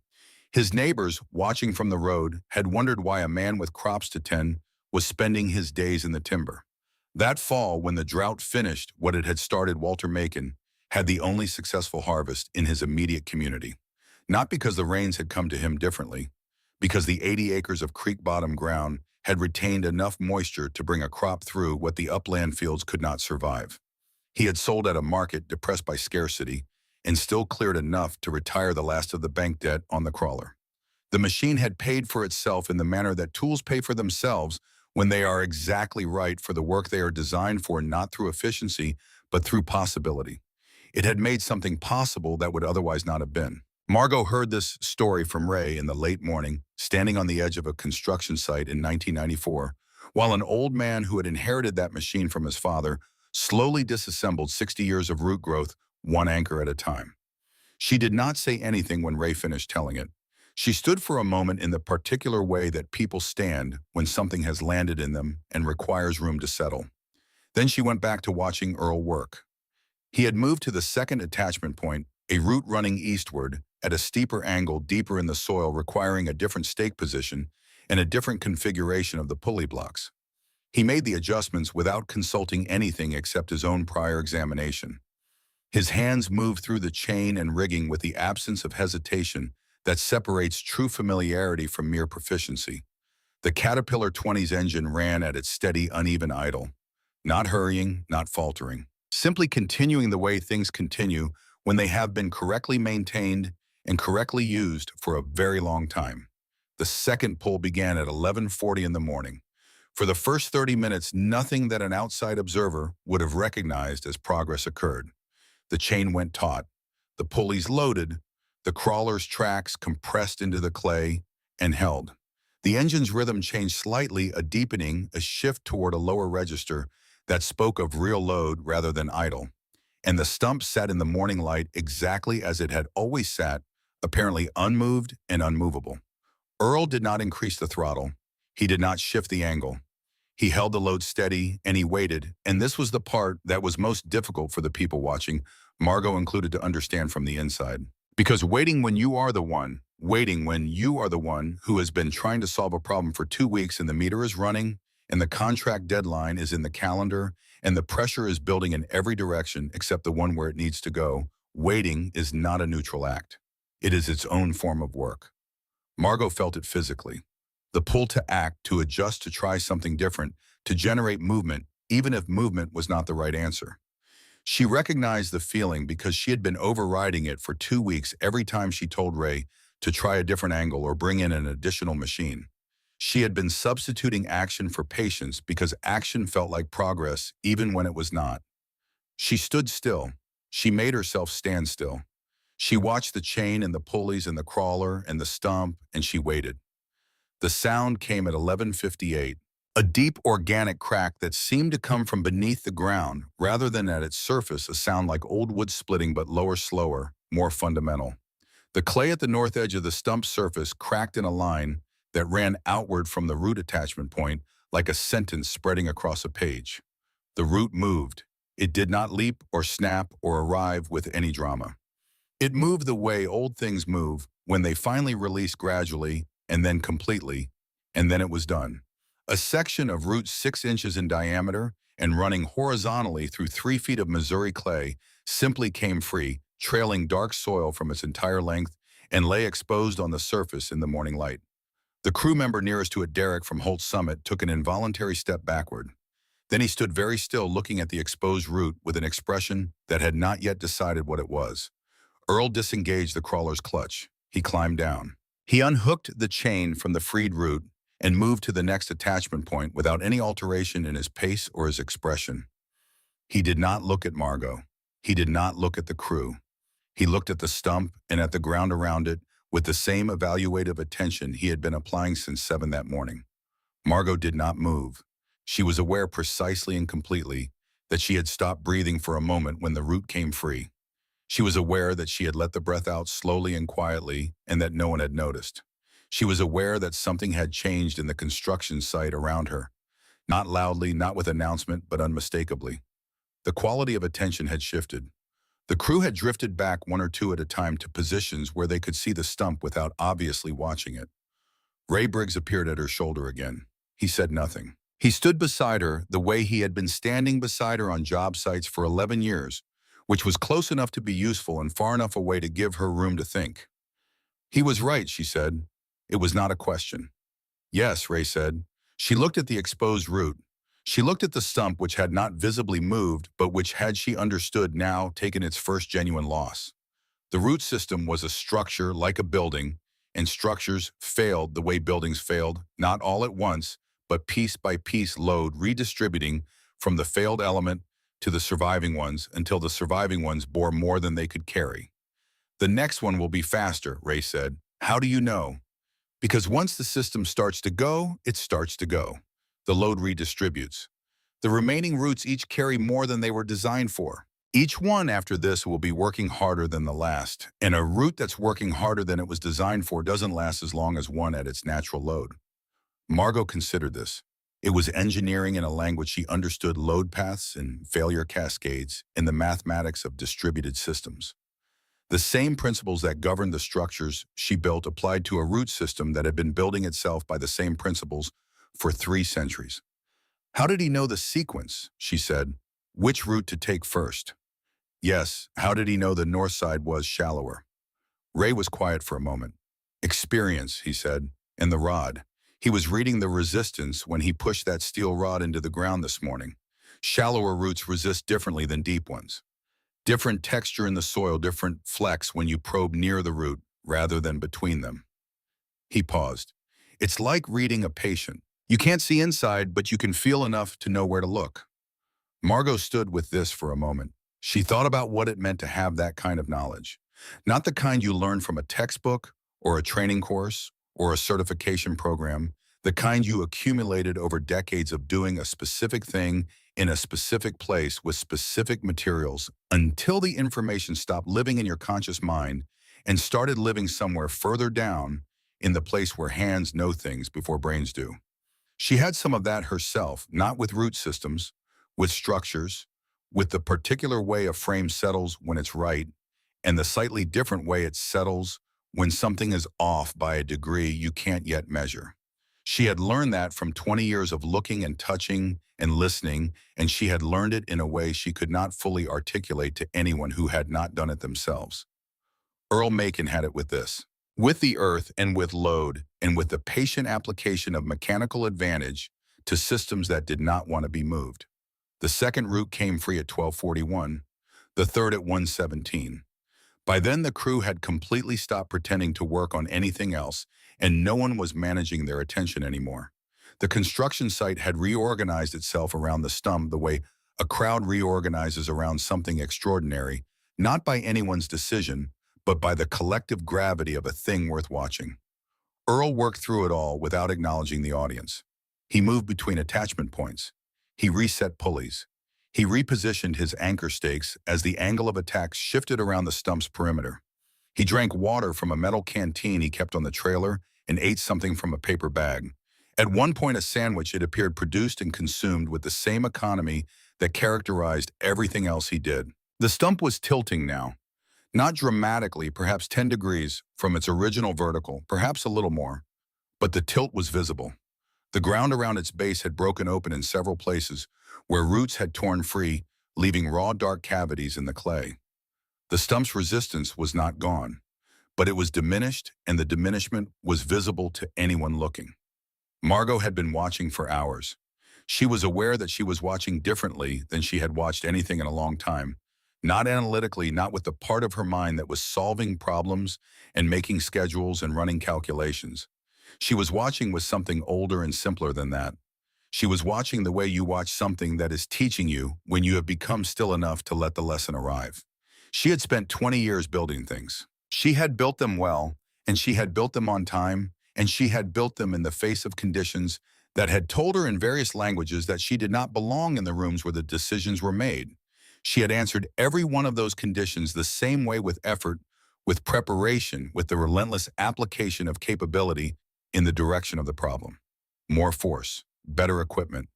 His neighbors, watching from the road, had wondered why a man with crops to tend was spending his days in the timber. That fall, when the drought finished what it had started, Walter Macon had the only successful harvest in his immediate community. Not because the rains had come to him differently, because the 80 acres of creek-bottom ground had retained enough moisture to bring a crop through what the upland fields could not survive. He had sold at a market depressed by scarcity and still cleared enough to retire the last of the bank debt on the crawler. The machine had paid for itself in the manner that tools pay for themselves when they are exactly right for the work they are designed for, not through efficiency, but through possibility. It had made something possible that would otherwise not have been. Margot heard this story from Ray in the late morning, standing on the edge of a construction site in 1994, while an old man who had inherited that machine from his father slowly disassembled 60 years of root growth, one anchor at a time. She did not say anything when Ray finished telling it. She stood for a moment in the particular way that people stand when something has landed in them and requires room to settle. Then she went back to watching Earl work. He had moved to the second attachment point, a route running eastward at a steeper angle deeper in the soil, requiring a different stake position and a different configuration of the pulley blocks. He made the adjustments without consulting anything except his own prior examination. His hands moved through the chain and rigging with the absence of hesitation that separates true familiarity from mere proficiency. The Caterpillar 20's engine ran at its steady, uneven idle, not hurrying, not faltering, simply continuing the way things continue when they have been correctly maintained and correctly used for a very long time. The second pull began at 11:40 in the morning. For the first 30 minutes, nothing that an outside observer would have recognized as progress occurred. The chain went taut, the pulleys loaded, the crawler's tracks compressed into the clay and held. The engine's rhythm changed slightly, a deepening, a shift toward a lower register that spoke of real load rather than idle. And the stump sat in the morning light exactly as it had always sat, apparently unmoved and unmovable. Earl did not increase the throttle. He did not shift the angle. He held the load steady, and he waited, and this was the part that was most difficult for the people watching, Margot included, to understand from the inside. Because waiting when you are the one who has been trying to solve a problem for 2 weeks and the meter is running, and the contract deadline is in the calendar, and the pressure is building in every direction except the one where it needs to go, waiting is not a neutral act. It is its own form of work. Margot felt it physically. The pull to act, to adjust, to try something different, to generate movement, even if movement was not the right answer. She recognized the feeling because she had been overriding it for 2 weeks every time she told Ray to try a different angle or bring in an additional machine. She had been substituting action for patience because action felt like progress even when it was not. She stood still. She made herself stand still. She watched the chain and the pulleys and the crawler and the stump, and she waited. The sound came at 11:58, a deep organic crack that seemed to come from beneath the ground rather than at its surface, a sound like old wood splitting but lower, slower, more fundamental. The clay at the north edge of the stump's surface cracked in a line that ran outward from the root attachment point like a sentence spreading across a page. The root moved. It did not leap or snap or arrive with any drama. It moved the way old things move when they finally release gradually and then completely, and then it was done. A section of root 6 inches in diameter and running horizontally through 3 feet of Missouri clay simply came free, trailing dark soil from its entire length, and lay exposed on the surface in the morning light. The crew member nearest to it, Derek from Holt's Summit, took an involuntary step backward. Then he stood very still, looking at the exposed root with an expression that had not yet decided what it was. Earl disengaged the crawler's clutch. He climbed down. He unhooked the chain from the freed root and moved to the next attachment point without any alteration in his pace or his expression. He did not look at Margot. He did not look at the crew. He looked at the stump and at the ground around it with the same evaluative attention he had been applying since 7 that morning. Margot did not move. She was aware precisely and completely that she had stopped breathing for a moment when the root came free. She was aware that she had let the breath out slowly and quietly and that no one had noticed. She was aware that something had changed in the construction site around her. Not loudly, not with announcement, but unmistakably. The quality of attention had shifted. The crew had drifted back 1 or 2 at a time to positions where they could see the stump without obviously watching it. Ray Briggs appeared at her shoulder again. He said nothing. He stood beside her the way he had been standing beside her on job sites for 11 years, which was close enough to be useful and far enough away to give her room to think. He was right, she said. It was not a question. Yes, Ray said. She looked at the exposed root. She looked at the stump which had not visibly moved, but which had she understood now taken its first genuine loss. The root system was a structure like a building, and structures failed the way buildings failed, not all at once, but piece by piece load redistributing from the failed element to the surviving ones until the surviving ones bore more than they could carry. The next one will be faster, Ray said. How do you know? Because once the system starts to go, it starts to go. The load redistributes. The remaining roots each carry more than they were designed for. Each one after this will be working harder than the last, and a root that's working harder than it was designed for doesn't last as long as one at its natural load. Margot considered this. It was engineering in a language she understood: load paths and failure cascades in the mathematics of distributed systems. The same principles that governed the structures she built applied to a root system that had been building itself by the same principles for 3 centuries. How did he know the sequence? She said. Which route to take first? Yes, how did he know the north side was shallower? Ray was quiet for a moment. Experience, he said, and the rod. He was reading the resistance when he pushed that steel rod into the ground this morning. Shallower roots resist differently than deep ones. Different texture in the soil, different flex when you probe near the root rather than between them. He paused. It's like reading a patient. You can't see inside, but you can feel enough to know where to look. Margot stood with this for a moment. She thought about what it meant to have that kind of knowledge. Not the kind you learn from a textbook or a training course or a certification program, the kind you accumulated over decades of doing a specific thing in a specific place with specific materials until the information stopped living in your conscious mind and started living somewhere further down in the place where hands know things before brains do. She had some of that herself, not with root systems, with structures, with the particular way a frame settles when it's right, and the slightly different way it settles when something is off by a degree you can't yet measure. She had learned that from 20 years of looking and touching and listening, and she had learned it in a way she could not fully articulate to anyone who had not done it themselves. Earl Macon had it with this. With the earth and with load, and with the patient application of mechanical advantage to systems that did not want to be moved. The second root came free at 12:41, the third at 1:17. By then the crew had completely stopped pretending to work on anything else, and no one was managing their attention anymore. The construction site had reorganized itself around the stump the way a crowd reorganizes around something extraordinary, not by anyone's decision, but by the collective gravity of a thing worth watching. Earl worked through it all without acknowledging the audience. He moved between attachment points. He reset pulleys. He repositioned his anchor stakes as the angle of attack shifted around the stump's perimeter. He drank water from a metal canteen he kept on the trailer and ate something from a paper bag. At one point, a sandwich, it appeared, produced and consumed with the same economy that characterized everything else he did. The stump was tilting now. Not dramatically, perhaps 10 degrees from its original vertical, perhaps a little more, but the tilt was visible. The ground around its base had broken open in several places where roots had torn free, leaving raw, dark cavities in the clay. The stump's resistance was not gone, but it was diminished, and the diminishment was visible to anyone looking. Margot had been watching for hours. She was aware that she was watching differently than she had watched anything in a long time. Not analytically, not with the part of her mind that was solving problems and making schedules and running calculations. She was watching with something older and simpler than that. She was watching the way you watch something that is teaching you when you have become still enough to let the lesson arrive. She had spent 20 years building things. She had built them well, and she had built them on time, and she had built them in the face of conditions that had told her in various languages that she did not belong in the rooms where the decisions were made. She had answered every one of those conditions the same way, with effort, with preparation, with the relentless application of capability in the direction of the problem. More force, better equipment,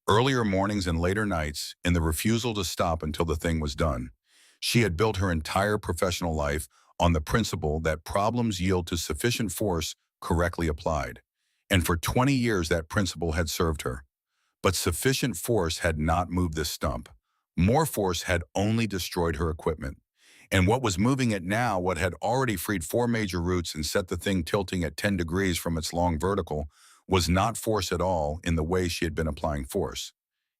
earlier mornings and later nights, and the refusal to stop until the thing was done. She had built her entire professional life on the principle that problems yield to sufficient force correctly applied. And for 20 years that principle had served her. But sufficient force had not moved this stump. More force had only destroyed her equipment. And what was moving it now, what had already freed four major roots and set the thing tilting at 10 degrees from its long vertical, was not force at all in the way she had been applying force.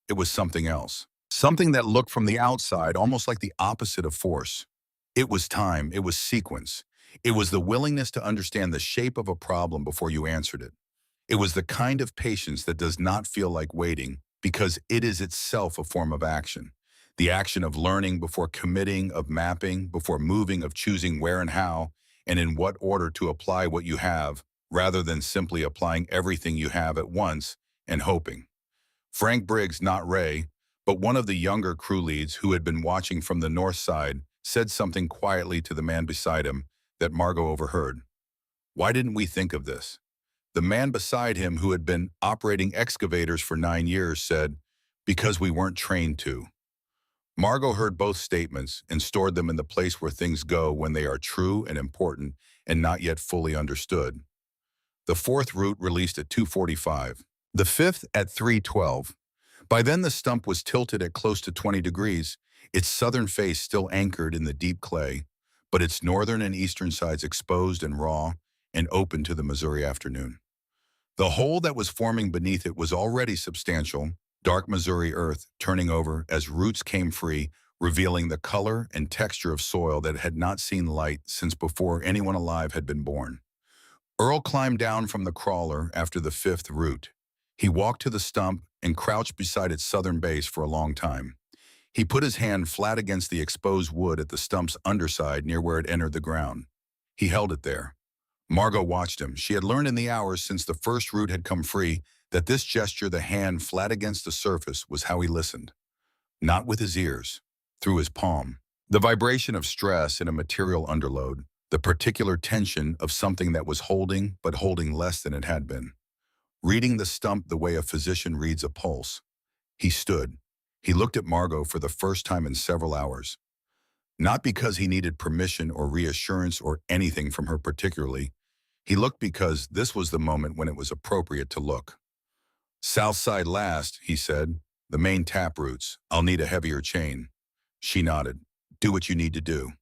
It was something else. Something that looked from the outside almost like the opposite of force. It was time. It was sequence. It was the willingness to understand the shape of a problem before you answered it. It was the kind of patience that does not feel like waiting because it is itself a form of action. The action of learning before committing, of mapping, before moving, of choosing where and how, and in what order to apply what you have, rather than simply applying everything you have at once and hoping. Frank Briggs, not Ray, but one of the younger crew leads who had been watching from the north side, said something quietly to the man beside him that Margot overheard. Why didn't we think of this? The man beside him, who had been operating excavators for 9 years, said, because we weren't trained to. Margot heard both statements and stored them in the place where things go when they are true and important and not yet fully understood. The fourth root released at 2:45. The fifth at 3:12. By then the stump was tilted at close to 20 degrees, its southern face still anchored in the deep clay, but its northern and eastern sides exposed and raw and open to the Missouri afternoon. The hole that was forming beneath it was already substantial, dark Missouri earth turning over as roots came free, revealing the color and texture of soil that had not seen light since before anyone alive had been born. Earl climbed down from the crawler after the fifth root. He walked to the stump and crouched beside its southern base for a long time. He put his hand flat against the exposed wood at the stump's underside near where it entered the ground. He held it there. Margot watched him. She had learned in the hours since the first root had come free that this gesture, the hand flat against the surface, was how he listened. Not with his ears, through his palm. The vibration of stress in a material underload, the particular tension of something that was holding, but holding less than it had been. Reading the stump the way a physician reads a pulse. He stood. He looked at Margot for the first time in several hours. Not because he needed permission or reassurance or anything from her particularly. He looked because this was the moment when it was appropriate to look. South side last, he said. The main tap roots. I'll need a heavier chain. She nodded. Do what you need to do.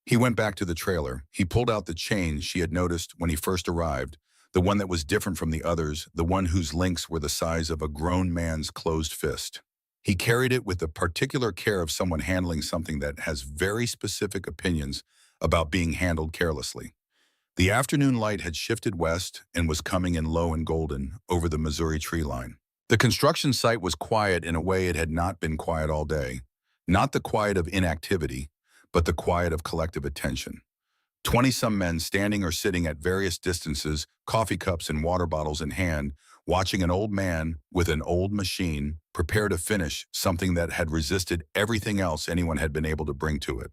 He went back to the trailer. He pulled out the chain she had noticed when he first arrived, the one that was different from the others, the one whose links were the size of a grown man's closed fist. He carried it with the particular care of someone handling something that has very specific opinions about being handled carelessly. The afternoon light had shifted west and was coming in low and golden over the Missouri tree line. The construction site was quiet in a way it had not been quiet all day. Not the quiet of inactivity, but the quiet of collective attention. 20-some men standing or sitting at various distances, coffee cups and water bottles in hand, watching an old man with an old machine prepare to finish something that had resisted everything else anyone had been able to bring to it.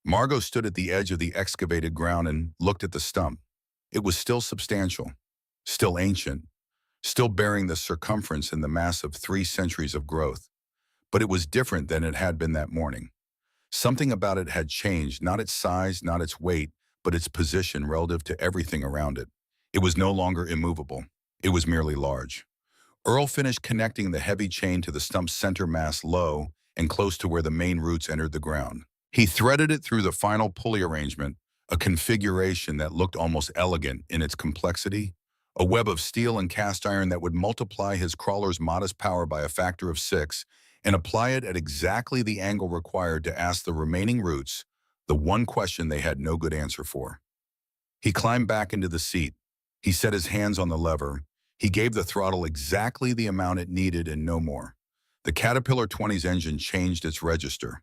Margot stood at the edge of the excavated ground and looked at the stump. It was still substantial, still ancient, still bearing the circumference and the mass of 3 centuries of growth. But it was different than it had been that morning. Something about it had changed, not its size, not its weight, but its position relative to everything around it. It was no longer immovable. It was merely large. Earl finished connecting the heavy chain to the stump's center mass low and close to where the main roots entered the ground. He threaded it through the final pulley arrangement, a configuration that looked almost elegant in its complexity, a web of steel and cast iron that would multiply his crawler's modest power by a factor of 6 and apply it at exactly the angle required to ask the remaining roots the one question they had no good answer for. He climbed back into the seat. He set his hands on the lever. He gave the throttle exactly the amount it needed and no more. The Caterpillar 20's engine changed its register.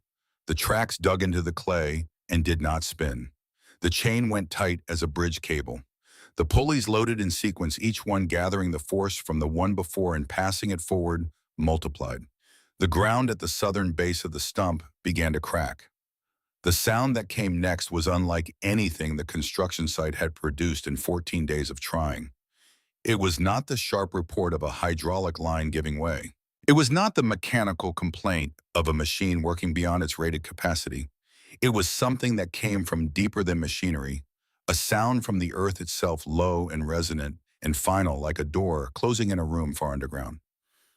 The tracks dug into the clay and did not spin. The chain went tight as a bridge cable. The pulleys loaded in sequence, each one gathering the force from the one before and passing it forward, multiplied. The ground at the southern base of the stump began to crack. The sound that came next was unlike anything the construction site had produced in 14 days of trying. It was not the sharp report of a hydraulic line giving way. It was not the mechanical complaint of a machine working beyond its rated capacity. It was something that came from deeper than machinery, a sound from the earth itself, low and resonant and final, like a door closing in a room far underground.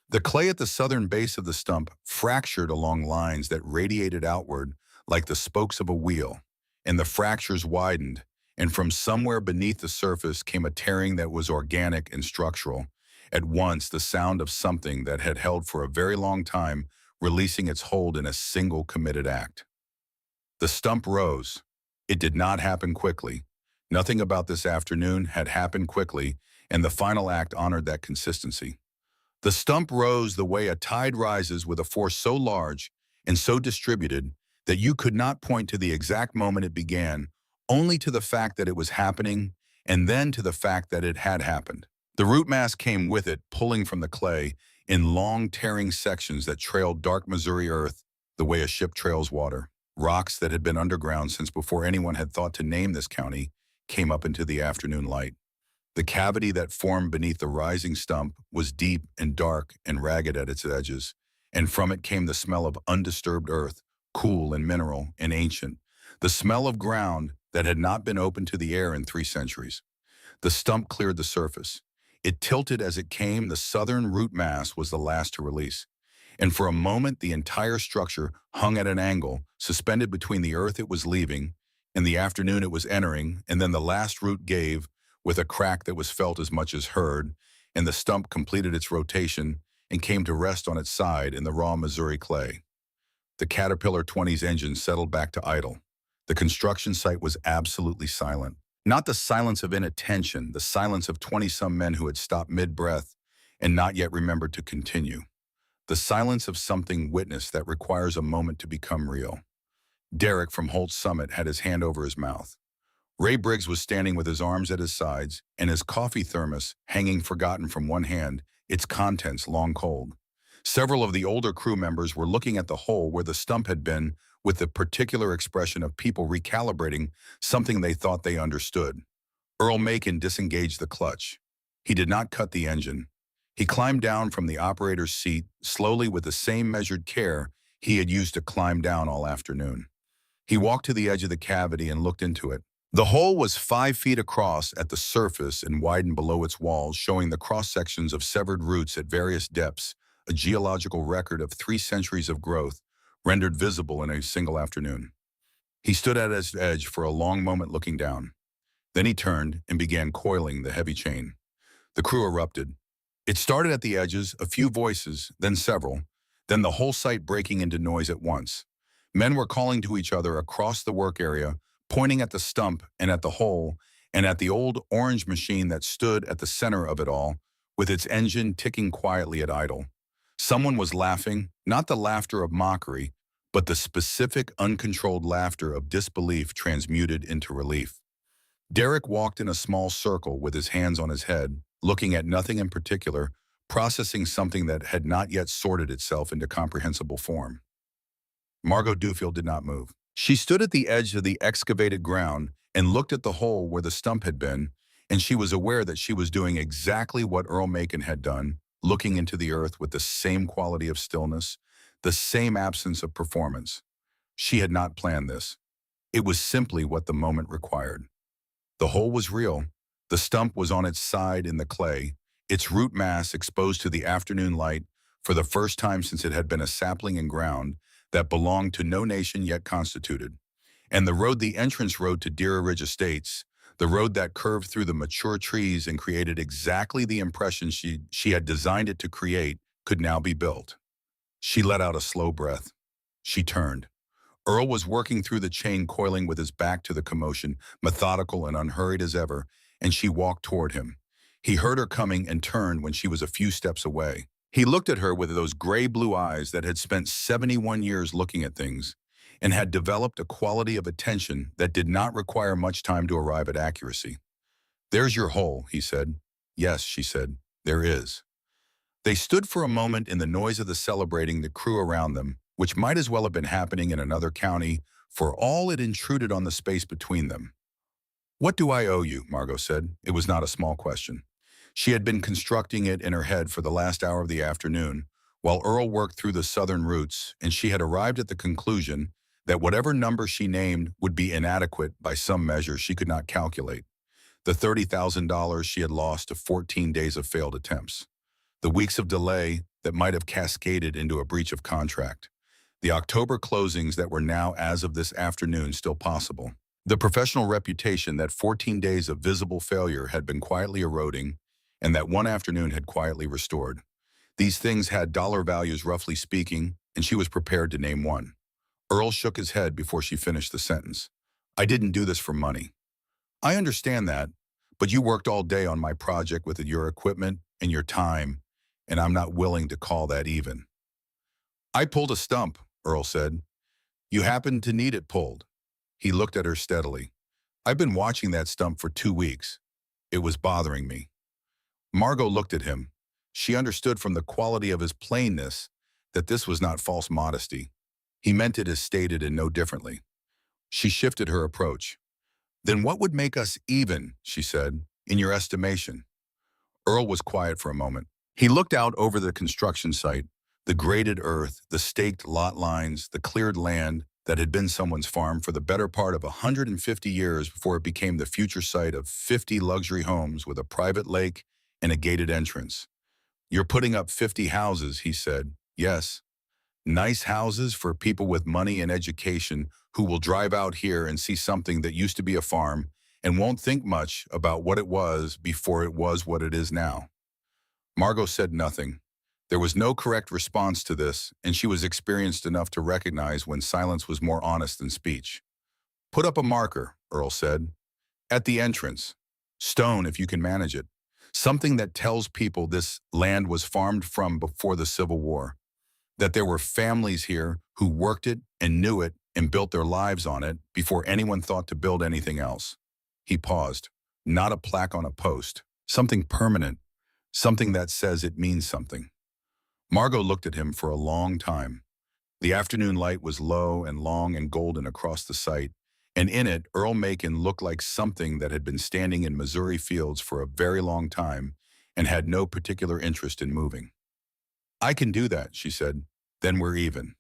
The clay at the southern base of the stump fractured along lines that radiated outward like the spokes of a wheel, and the fractures widened, and from somewhere beneath the surface came a tearing that was organic and structural. At once, the sound of something that had held for a very long time, releasing its hold in a single committed act. The stump rose. It did not happen quickly. Nothing about this afternoon had happened quickly, and the final act honored that consistency. The stump rose the way a tide rises, with a force so large and so distributed that you could not point to the exact moment it began, only to the fact that it was happening, and then to the fact that it had happened. The root mass came with it, pulling from the clay in long, tearing sections that trailed dark Missouri earth the way a ship trails water. Rocks that had been underground since before anyone had thought to name this county came up into the afternoon light. The cavity that formed beneath the rising stump was deep and dark and ragged at its edges, and from it came the smell of undisturbed earth, cool and mineral and ancient, the smell of ground that had not been opened to the air in 3 centuries. The stump cleared the surface. It tilted as it came. The southern root mass was the last to release. And for a moment, the entire structure hung at an angle, suspended between the earth it was leaving and the afternoon it was entering, and then the last root gave, with a crack that was felt as much as heard, and the stump completed its rotation and came to rest on its side in the raw Missouri clay. The Caterpillar 20's engine settled back to idle. The construction site was absolutely silent. Not the silence of inattention, the silence of 20-some men who had stopped mid-breath and not yet remembered to continue. The silence of something witnessed that requires a moment to become real. Derek from Holt's Summit had his hand over his mouth. Ray Briggs was standing with his arms at his sides and his coffee thermos hanging forgotten from one hand, its contents long cold. Several of the older crew members were looking at the hole where the stump had been with the particular expression of people recalibrating something they thought they understood. Earl Macon disengaged the clutch. He did not cut the engine. He climbed down from the operator's seat, slowly, with the same measured care he had used to climb down all afternoon. He walked to the edge of the cavity and looked into it. The hole was 5 feet across at the surface and widened below its walls, showing the cross-sections of severed roots at various depths, a geological record of 3 centuries of growth, rendered visible in a single afternoon. He stood at its edge for a long moment looking down. Then he turned and began coiling the heavy chain. The crew erupted. It started at the edges, a few voices, then several, then the whole site breaking into noise at once. Men were calling to each other across the work area, pointing at the stump and at the hole and at the old orange machine that stood at the center of it all, with its engine ticking quietly at idle. Someone was laughing, not the laughter of mockery, but the specific, uncontrolled laughter of disbelief transmuted into relief. Derek walked in a small circle with his hands on his head, looking at nothing in particular, processing something that had not yet sorted itself into comprehensible form. Margot Duffield did not move. She stood at the edge of the excavated ground and looked at the hole where the stump had been, and she was aware that she was doing exactly what Earl Macon had done, looking into the earth with the same quality of stillness, the same absence of performance. She had not planned this. It was simply what the moment required. The hole was real. The stump was on its side in the clay, its root mass exposed to the afternoon light for the first time since it had been a sapling in ground that belonged to no nation yet constituted. And the entrance road to Deer Ridge Estates, the road that curved through the mature trees and created exactly the impression she had designed it to create, could now be built. She let out a slow breath. She turned. Earl was working through the chain, coiling with his back to the commotion, methodical and unhurried as ever, and she walked toward him. He heard her coming and turned when she was a few steps away. He looked at her with those gray-blue eyes that had spent 71 years looking at things and had developed a quality of attention that did not require much time to arrive at accuracy. "There's your hole," he said. "Yes," she said, "there is." They stood for a moment in the noise of the celebrating the crew around them, which might as well have been happening in another county, for all it intruded on the space between them. "What do I owe you?" Margot said. It was not a small question. She had been constructing it in her head for the last hour of the afternoon, while Earl worked through the southern roots, and she had arrived at the conclusion that whatever number she named would be inadequate by some measure she could not calculate. The $30,000 she had lost to 14 days of failed attempts. The weeks of delay that might have cascaded into a breach of contract. The October closings that were now, as of this afternoon, still possible. The professional reputation that 14 days of visible failure had been quietly eroding and that one afternoon had quietly restored. These things had dollar values, roughly speaking, and she was prepared to name one. Earl shook his head before she finished the sentence. I didn't do this for money. I understand that, but you worked all day on my project with your equipment and your time, and I'm not willing to call that even. I pulled a stump, Earl said. You happened to need it pulled. He looked at her steadily. I've been watching that stump for 2 weeks. It was bothering me. Margot looked at him. She understood from the quality of his plainness that this was not false modesty. He meant it as stated and no differently. She shifted her approach. Then what would make us even, she said, in your estimation? Earl was quiet for a moment. He looked out over the construction site, the graded earth, the staked lot lines, the cleared land that had been someone's farm for the better part of 150 years before it became the future site of 50 luxury homes with a private lake and a gated entrance. You're putting up 50 houses, he said. Yes. Nice houses for people with money and education who will drive out here and see something that used to be a farm and won't think much about what it was before it was what it is now. Margot said nothing. There was no correct response to this, and she was experienced enough to recognize when silence was more honest than speech. Put up a marker, Earl said. At the entrance. Stone, if you can manage it. Something that tells people this land was farmed from before the Civil War. That there were families here who worked it and knew it and built their lives on it before anyone thought to build anything else. He paused. Not a plaque on a post. Something permanent. Something that says it means something. Margot looked at him for a long time. The afternoon light was low and long and golden across the site, and in it Earl Macon looked like something that had been standing in Missouri fields for a very long time and had no particular interest in moving. I can do that, she said. Then we're even.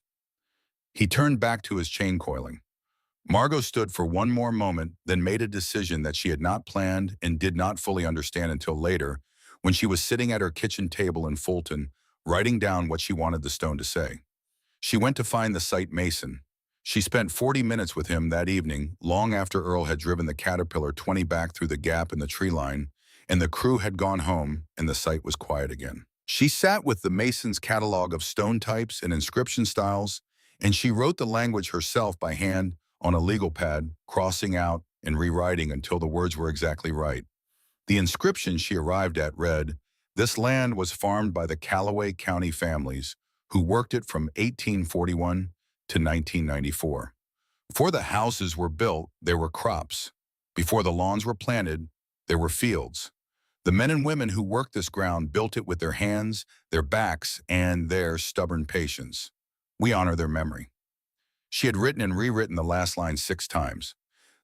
He turned back to his chain coiling. Margot stood for one more moment, then made a decision that she had not planned and did not fully understand until later, when she was sitting at her kitchen table in Fulton, writing down what she wanted the stone to say. She went to find the site mason. She spent 40 minutes with him that evening, long after Earl had driven the Caterpillar 20 back through the gap in the tree line, and the crew had gone home and the site was quiet again. She sat with the mason's catalog of stone types and inscription styles, and she wrote the language herself by hand on a legal pad, crossing out and rewriting until the words were exactly right. The inscription she arrived at read, "This land was farmed by the Callaway County families who worked it from 1841 to 1994. Before the houses were built, there were crops. Before the lawns were planted, there were fields. The men and women who worked this ground built it with their hands, their backs, and their stubborn patience. We honor their memory." She had written and rewritten the last line 6 times.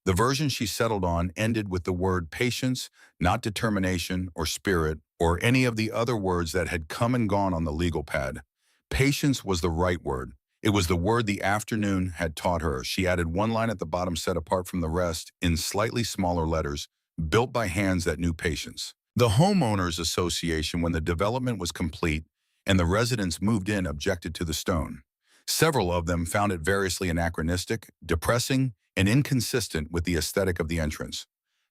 The version she settled on ended with the word patience, not determination or spirit, or any of the other words that had come and gone on the legal pad. Patience was the right word. It was the word the afternoon had taught her. She added one line at the bottom set apart from the rest in slightly smaller letters, built by hands that knew patience. The Homeowners Association, when the development was complete and the residents moved in, objected to the stone. Several of them found it variously anachronistic, depressing, and inconsistent with the aesthetic of the entrance.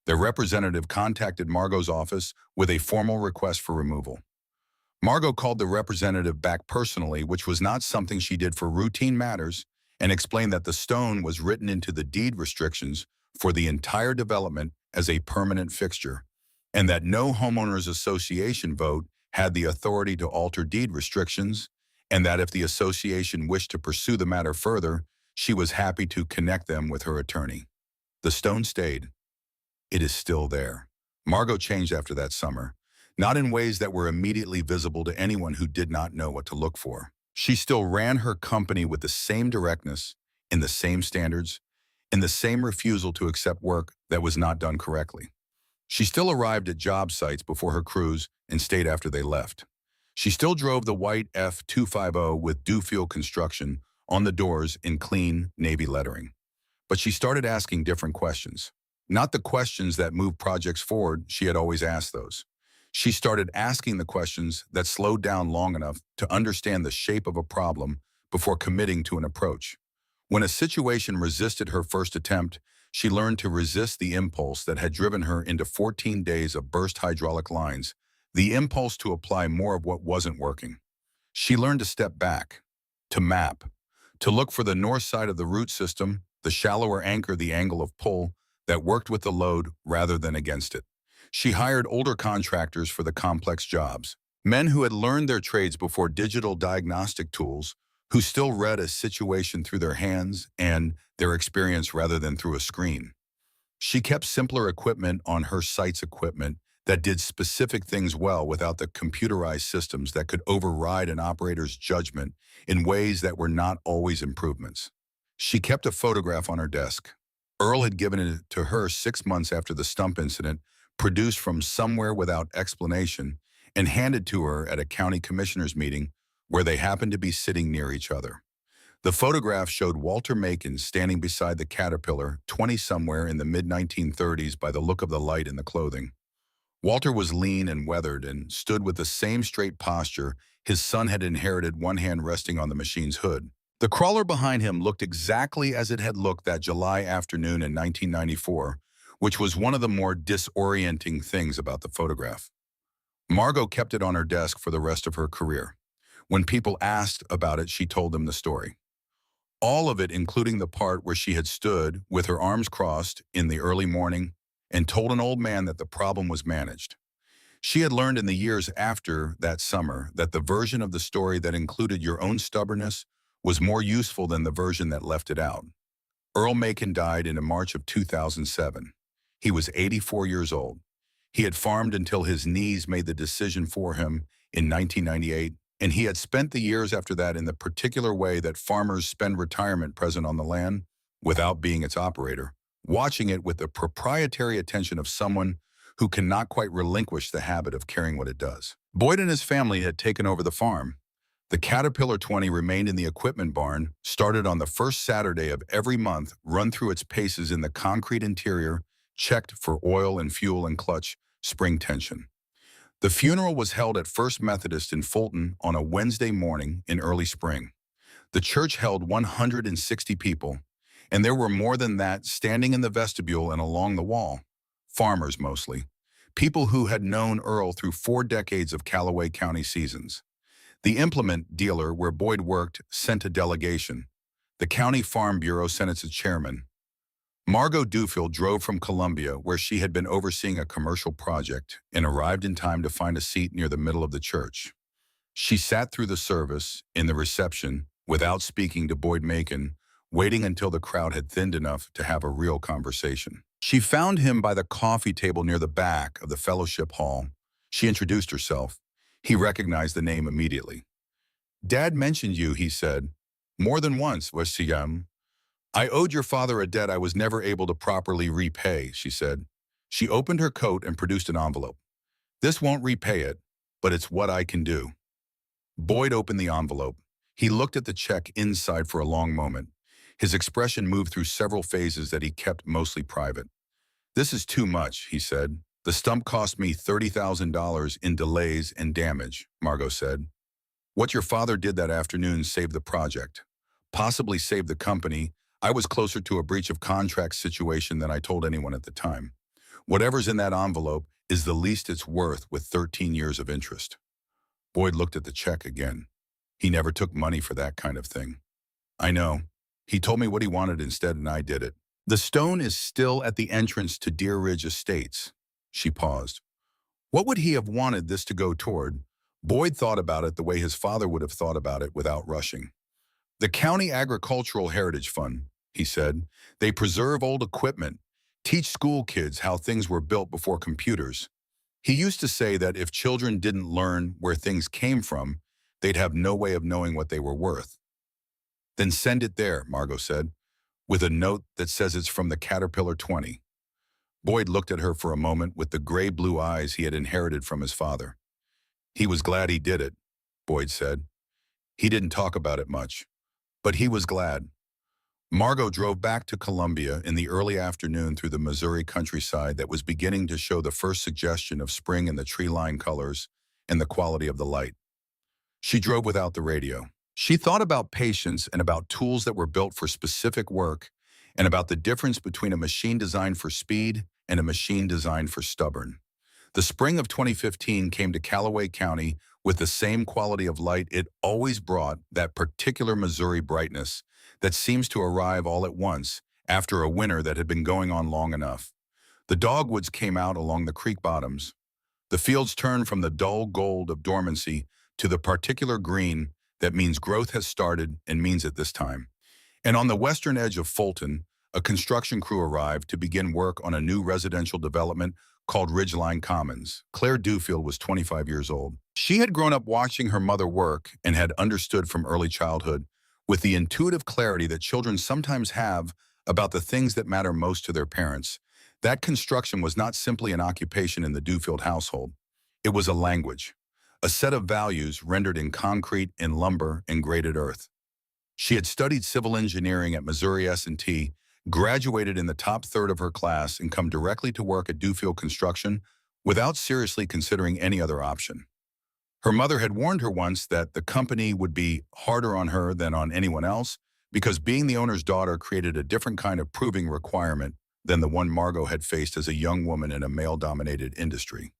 Their representative contacted Margot's office with a formal request for removal. Margot called the representative back personally, which was not something she did for routine matters, and explained that the stone was written into the deed restrictions for the entire development as a permanent fixture, and that no homeowners association vote had the authority to alter deed restrictions, and that if the association wished to pursue the matter further, she was happy to connect them with her attorney. The stone stayed. It is still there. Margot changed after that summer, not in ways that were immediately visible to anyone who did not know what to look for. She still ran her company with the same directness, in the same standards, in the same refusal to accept work that was not done correctly. She still arrived at job sites before her crews and stayed after they left. She still drove the white F-250 with Dewfield Construction on the doors in clean navy lettering. But she started asking different questions. Not the questions that moved projects forward, she had always asked those. She started asking the questions that slowed down long enough to understand the shape of a problem, before committing to an approach. When a situation resisted her first attempt, she learned to resist the impulse that had driven her into 14 days of burst hydraulic lines, the impulse to apply more of what wasn't working. She learned to step back, to map, to look for the north side of the root system, the shallower anchor, the angle of pull that worked with the load rather than against it. She hired older contractors for the complex jobs, men who had learned their trades before digital diagnostic tools, who still read a situation through their hands and their experience rather than through a screen. She kept simpler equipment on her site's equipment that did specific things well without the computerized systems that could override an operator's judgment in ways that were not always improvements. She kept a photograph on her desk. Earl had given it to her 6 months after the stump incident, produced from somewhere without explanation, and handed to her at a county commissioners meeting where they happened to be sitting near each other. The photograph showed Walter Macon standing beside the Caterpillar, 20 somewhere in the mid-1930s by the look of the light in the clothing. Walter was lean and weathered and stood with the same straight posture his son had inherited, one hand resting on the machine's hood. The crawler behind him looked exactly as it had looked that July afternoon in 1994, which was one of the more disorienting things about the photograph. Margot kept it on her desk for the rest of her career. When people asked about it, she told them the story. All of it, including the part where she had stood with her arms crossed in the early morning and told an old man that the problem was managed. She had learned in the years after that summer that the version of the story that included your own stubbornness was more useful than the version that left it out. Earl Macon died in March of 2007. He was 84 years old. He had farmed until his knees made the decision for him in 1998, and he had spent the years after that in the particular way that farmers spend retirement present on the land without being its operator, watching it with the proprietary attention of someone who cannot quite relinquish the habit of caring what it does. Boyd and his family had taken over the farm. The Caterpillar 20 remained in the equipment barn, started on the first Saturday of every month, run through its paces in the concrete interior, checked for oil and fuel and clutch spring tension. The funeral was held at First Methodist in Fulton on a Wednesday morning in early spring. The church held 160 people, and there were more than that standing in the vestibule and along the wall. Farmers mostly. People who had known Earl through 4 decades of Callaway County seasons. The implement dealer where Boyd worked sent a delegation. The County Farm Bureau sent its chairman. Margot Duffield drove from Columbia, where she had been overseeing a commercial project, and arrived in time to find a seat near the middle of the church. She sat through the service in the reception without speaking to Boyd Macon, waiting until the crowd had thinned enough to have a real conversation. She found him by the coffee table near the back of the fellowship hall. She introduced herself. He recognized the name immediately. "Dad mentioned you," he said. "More than once, Wasiyam. I owed your father a debt I was never able to properly repay," she said. She opened her coat and produced an envelope. "This won't repay it, but it's what I can do." Boyd opened the envelope. He looked at the check inside for a long moment. His expression moved through several phases that he kept mostly private. "This is too much," he said. "The stump cost me $30,000 in delays and damage," Margot said. "What your father did that afternoon saved the project. Possibly saved the company. I was closer to a breach of contract situation than I told anyone at the time. Whatever's in that envelope is the least it's worth with 13 years of interest." Boyd looked at the check again. "He never took money for that kind of thing." "I know. He told me what he wanted instead, and I did it. The stone is still at the entrance to Deer Ridge Estates." She paused. What would he have wanted this to go toward? Boyd thought about it the way his father would have thought about it without rushing. "The County Agricultural Heritage Fund," he said. "They preserve old equipment, teach school kids how things were built before computers. He used to say that if children didn't learn where things came from, they'd have no way of knowing what they were worth." "Then send it there," Margot said, "with a note that says it's from the Caterpillar 20. Boyd looked at her for a moment with the gray-blue eyes he had inherited from his father. "He was glad he did it," Boyd said. "He didn't talk about it much, but he was glad." Margot drove back to Columbia in the early afternoon through the Missouri countryside that was beginning to show the first suggestion of spring in the tree-lined colors and the quality of the light. She drove without the radio. She thought about patience and about tools that were built for specific work and about the difference between a machine designed for speed and a machine designed for stubborn. The spring of 2015 came to Callaway County with the same quality of light it always brought, that particular Missouri brightness that seems to arrive all at once after a winter that had been going on long enough. The dogwoods came out along the creek bottoms. The fields turned from the dull gold of dormancy to the particular green that means growth has started and means it this time. And on the western edge of Fulton, a construction crew arrived to begin work on a new residential development called Ridgeline Commons. Claire Dewfield was 25 years old. She had grown up watching her mother work and had understood from early childhood, with the intuitive clarity that children sometimes have about the things that matter most to their parents, that construction was not simply an occupation in the Dewfield household. It was a language, a set of values rendered in concrete, in lumber, and graded earth. She had studied civil engineering at Missouri S&T, graduated in the top third of her class, and come directly to work at Dewfield Construction without seriously considering any other option. Her mother had warned her once that the company would be harder on her than on anyone else because being the owner's daughter created a different kind of proving requirement than the one Margot had faced as a young woman in a male-dominated industry.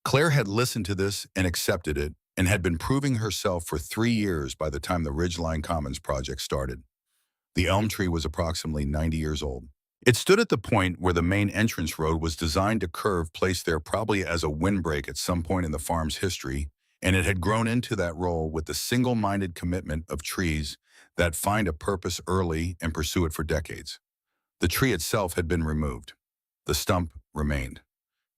Claire had listened to this and accepted it and had been proving herself for 3 years by the time the Ridgeline Commons project started. The elm tree was approximately 90 years old. It stood at the point where the main entrance road was designed to curve, placed there probably as a windbreak at some point in the farm's history, and it had grown into that role with the single-minded commitment of trees that find a purpose early and pursue it for decades. The tree itself had been removed. The stump remained.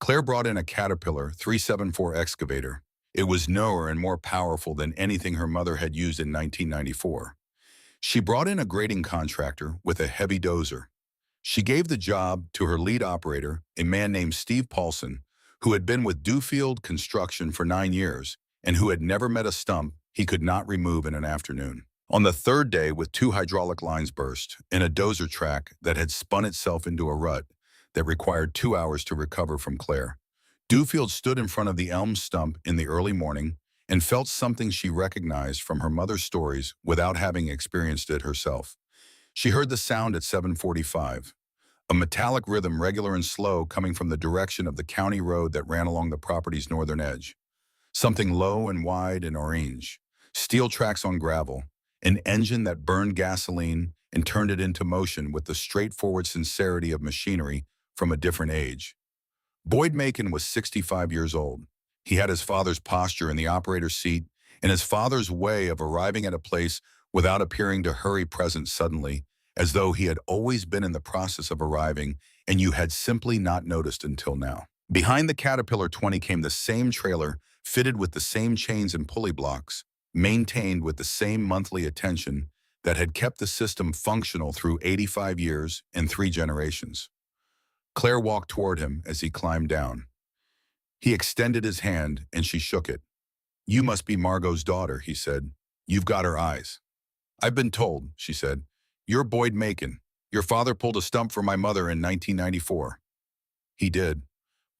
Claire brought in a Caterpillar 374 excavator. It was newer and more powerful than anything her mother had used in 1994. She brought in a grading contractor with a heavy dozer. She gave the job to her lead operator, a man named Steve Paulson, who had been with Dewfield Construction for 9 years and who had never met a stump he could not remove in an afternoon. On the third day, with 2 hydraulic lines burst and a dozer track that had spun itself into a rut that required 2 hours to recover from Claire, Dewfield stood in front of the elm stump in the early morning and felt something she recognized from her mother's stories without having experienced it herself. She heard the sound at 7:45, a metallic rhythm, regular and slow, coming from the direction of the county road that ran along the property's northern edge. Something low and wide and orange, steel tracks on gravel, an engine that burned gasoline and turned it into motion with the straightforward sincerity of machinery from a different age. Boyd Macon was 65 years old. He had his father's posture in the operator's seat and his father's way of arriving at a place without appearing to hurry present suddenly, as though he had always been in the process of arriving and you had simply not noticed until now. Behind the Caterpillar 20 came the same trailer, fitted with the same chains and pulley blocks, maintained with the same monthly attention that had kept the system functional through 85 years and 3 generations. Claire walked toward him as he climbed down. He extended his hand and she shook it. "You must be Margot's daughter," he said. "You've got her eyes." "I've been told," she said. "You're Boyd Macon. Your father pulled a stump for my mother in 1994. He did.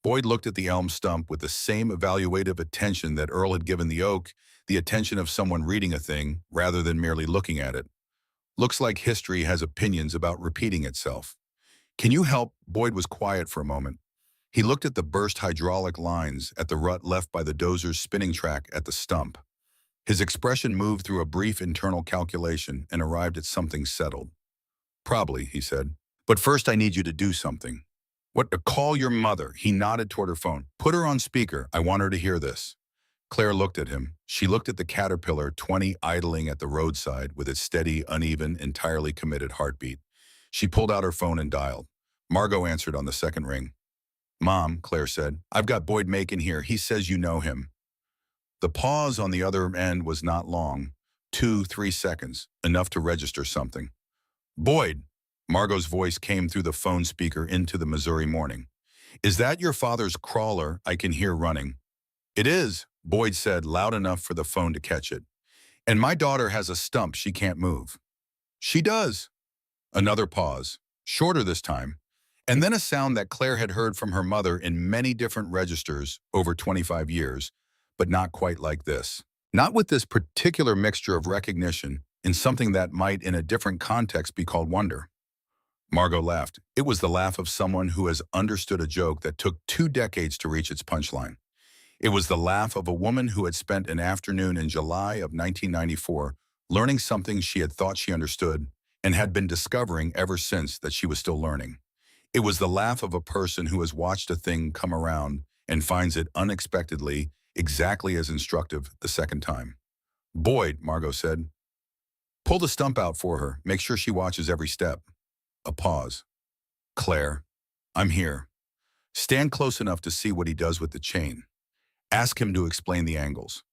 Boyd looked at the elm stump with the same evaluative attention that Earl had given the oak, the attention of someone reading a thing rather than merely looking at it. "Looks like history has opinions about repeating itself. Can you help?" Boyd was quiet for a moment. He looked at the burst hydraulic lines, at the rut left by the dozer's spinning track, at the stump. His expression moved through a brief internal calculation and arrived at something settled. "Probably," he said. "But first I need you to do something." "What, to call your mother?" He nodded toward her phone. "Put her on speaker. I want her to hear this." Claire looked at him. She looked at the Caterpillar 20 idling at the roadside with its steady, uneven, entirely committed heartbeat. She pulled out her phone and dialed. Margot answered on the second ring. "Mom," Claire said, "I've got Boyd Macon here. He says you know him." The pause on the other end was not long. 2-3 seconds, enough to register something. "Boyd," Margot's voice came through the phone speaker into the Missouri morning. "Is that your father's crawler I can hear running?" "It is," Boyd said, loud enough for the phone to catch it. "And my daughter has a stump she can't move." "She does." Another pause, shorter this time, and then a sound that Claire had heard from her mother in many different registers over 25 years, but not quite like this. Not with this particular mixture of recognition in something that might in a different context be called wonder. Margot laughed. It was the laugh of someone who has understood a joke that took 2 decades to reach its punchline. It was the laugh of a woman who had spent an afternoon in July of 1994 learning something she had thought she understood and had been discovering ever since that she was still learning. It was the laugh of a person who has watched a thing come around and finds it unexpectedly exactly as instructive the second time. Boyd, Margot said, pull the stump out for her. Make sure she watches every step. A pause. Claire, I'm here. Stand close enough to see what he does with the chain. Ask him to explain the angles.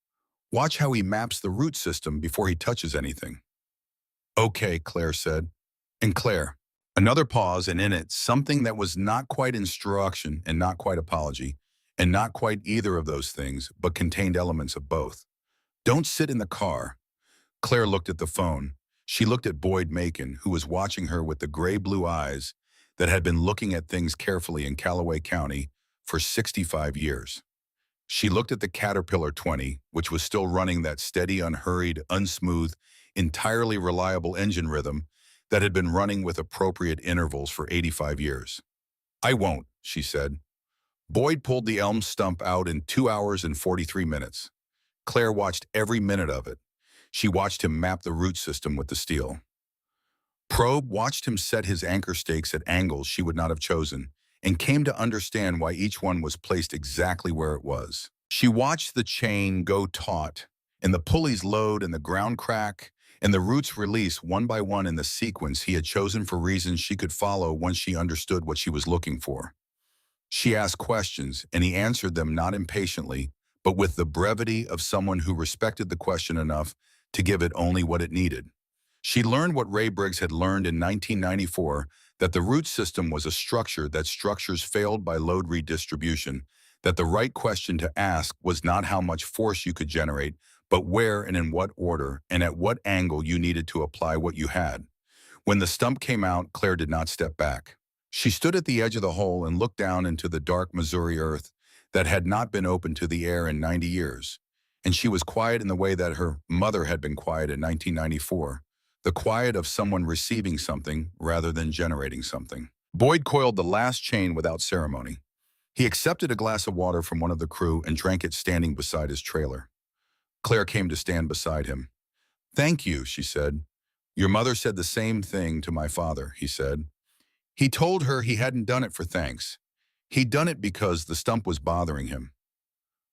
Watch how he maps the root system before he touches anything. Okay, Claire said. And Claire, another pause, and in it, something that was not quite instruction and not quite apology, and not quite either of those things, but contained elements of both. Don't sit in the car. Claire looked at the phone. She looked at Boyd Macon, who was watching her with the gray-blue eyes that had been looking at things carefully in Callaway County for 65 years. She looked at the Caterpillar 20, which was still running that steady, unhurried, unsmooth, entirely reliable engine rhythm that had been running with appropriate intervals for 85 years. I won't, she said. Boyd pulled the elm stump out in 2 hours and 43 minutes. Claire watched every minute of it. She watched him map the root system with the steel. Probe watched him set his anchor stakes at angles she would not have chosen, and came to understand why each one was placed exactly where it was. She watched the chain go taut, and the pulleys load and the ground crack, and the roots release one by one in the sequence he had chosen for reasons she could follow once she understood what she was looking for. She asked questions, and he answered them not impatiently, but with the brevity of someone who respected the question enough to give it only what it needed. She learned what Ray Briggs had learned in 1994, that the root system was a structure that structures failed by load redistribution, that the right question to ask was not how much force you could generate, but where and in what order and at what angle you needed to apply what you had. When the stump came out, Claire did not step back. She stood at the edge of the hole and looked down into the dark Missouri earth that had not been open to the air in 90 years. And she was quiet in the way that her mother had been quiet in 1994. The quiet of someone receiving something rather than generating something. Boyd coiled the last chain without ceremony. He accepted a glass of water from one of the crew and drank it standing beside his trailer. Claire came to stand beside him. Thank you, she said. Your mother said the same thing to my father, he said. He told her he hadn't done it for thanks. He'd done it because the stump was bothering him.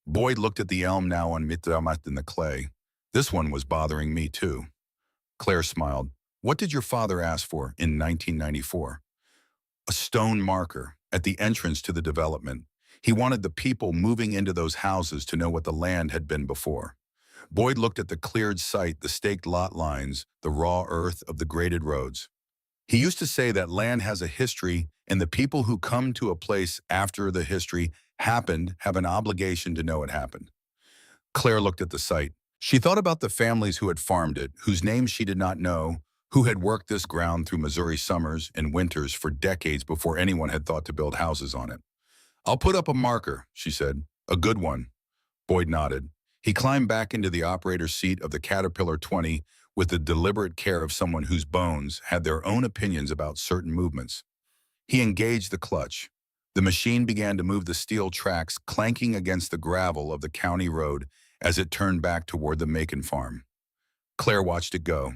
Boyd looked at the elm now unmitramat in the clay. This one was bothering me too. Claire smiled. What did your father ask for in 1994? A stone marker at the entrance to the development. He wanted the people moving into those houses to know what the land had been before. Boyd looked at the cleared site, the staked lot lines, the raw earth of the graded roads. He used to say that land has a history, and the people who come to a place after the history happened have an obligation to know it happened. Claire looked at the site. She thought about the families who had farmed it, whose names she did not know, who had worked this ground through Missouri summers and winters for decades before anyone had thought to build houses on it. I'll put up a marker, she said. A good one. Boyd nodded. He climbed back into the operator's seat of the Caterpillar 20 with the deliberate care of someone whose bones had their own opinions about certain movements. He engaged the clutch. The machine began to move the steel tracks clanking against the gravel of the county road as it turned back toward the Macon farm. Claire watched it go.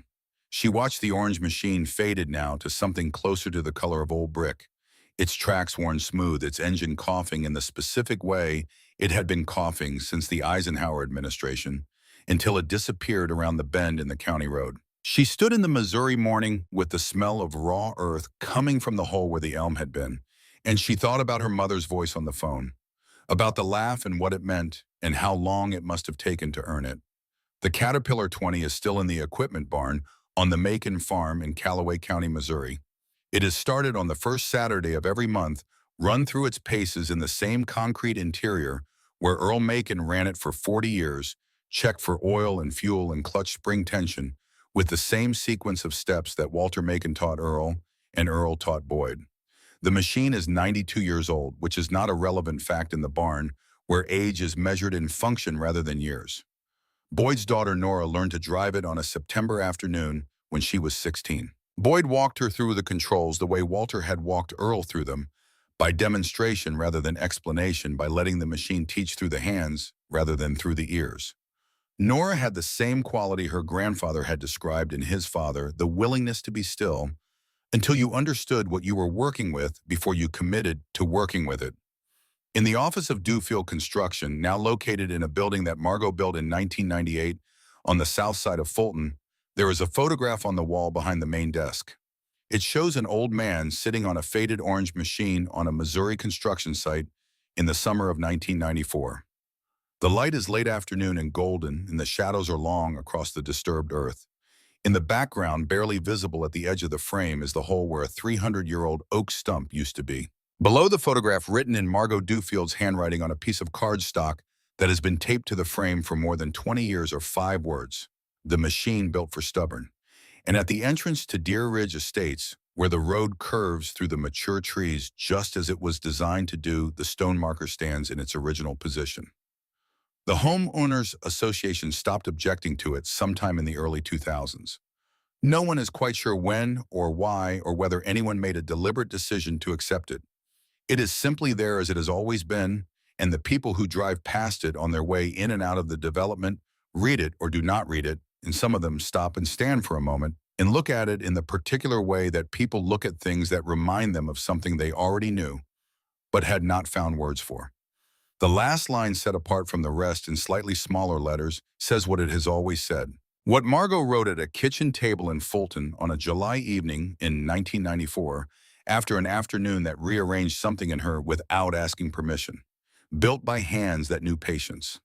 She watched the orange machine faded now to something closer to the color of old brick, its tracks worn smooth, its engine coughing in the specific way it had been coughing since the Eisenhower administration, until it disappeared around the bend in the county road. She stood in the Missouri morning with the smell of raw earth coming from the hole where the elm had been, and she thought about her mother's voice on the phone, about the laugh and what it meant, and how long it must have taken to earn it. The Caterpillar 20 is still in the equipment barn on the Macon farm in Callaway County, Missouri. It is started on the first Saturday of every month, run through its paces in the same concrete interior where Earl Macon ran it for 40 years, checked for oil and fuel and clutch spring tension, with the same sequence of steps that Walter Macon taught Earl and Earl taught Boyd. The machine is 92 years old, which is not a relevant fact in the barn, where age is measured in function rather than years. Boyd's daughter Nora learned to drive it on a September afternoon when she was 16. Boyd walked her through the controls the way Walter had walked Earl through them, by demonstration rather than explanation, by letting the machine teach through the hands rather than through the ears. Nora had the same quality her grandfather had described in his father, the willingness to be still, until you understood what you were working with before you committed to working with it. In the office of Dewfield Construction, now located in a building that Margot built in 1998 on the south side of Fulton, there is a photograph on the wall behind the main desk. It shows an old man sitting on a faded orange machine on a Missouri construction site in the summer of 1994. The light is late afternoon and golden, and the shadows are long across the disturbed earth. In the background, barely visible at the edge of the frame, is the hole where a 300-year-old oak stump used to be. Below the photograph, written in Margot Dewfield's handwriting on a piece of cardstock that has been taped to the frame for more than 20 years, are 5 words: "The machine built for stubborn." And at the entrance to Deer Ridge Estates, where the road curves through the mature trees just as it was designed to do, the stone marker stands in its original position. The Homeowners Association stopped objecting to it sometime in the early 2000s. No one is quite sure when or why, or whether anyone made a deliberate decision to accept it. It is simply there as it has always been, and the people who drive past it on their way in and out of the development read it or do not read it, and some of them stop and stand for a moment and look at it in the particular way that people look at things that remind them of something they already knew but had not found words for. The last line, set apart from the rest in slightly smaller letters, says what it has always said. What Margot wrote at a kitchen table in Fulton on a July evening in 1994, after an afternoon that rearranged something in her without asking permission. Built by hands that knew patience.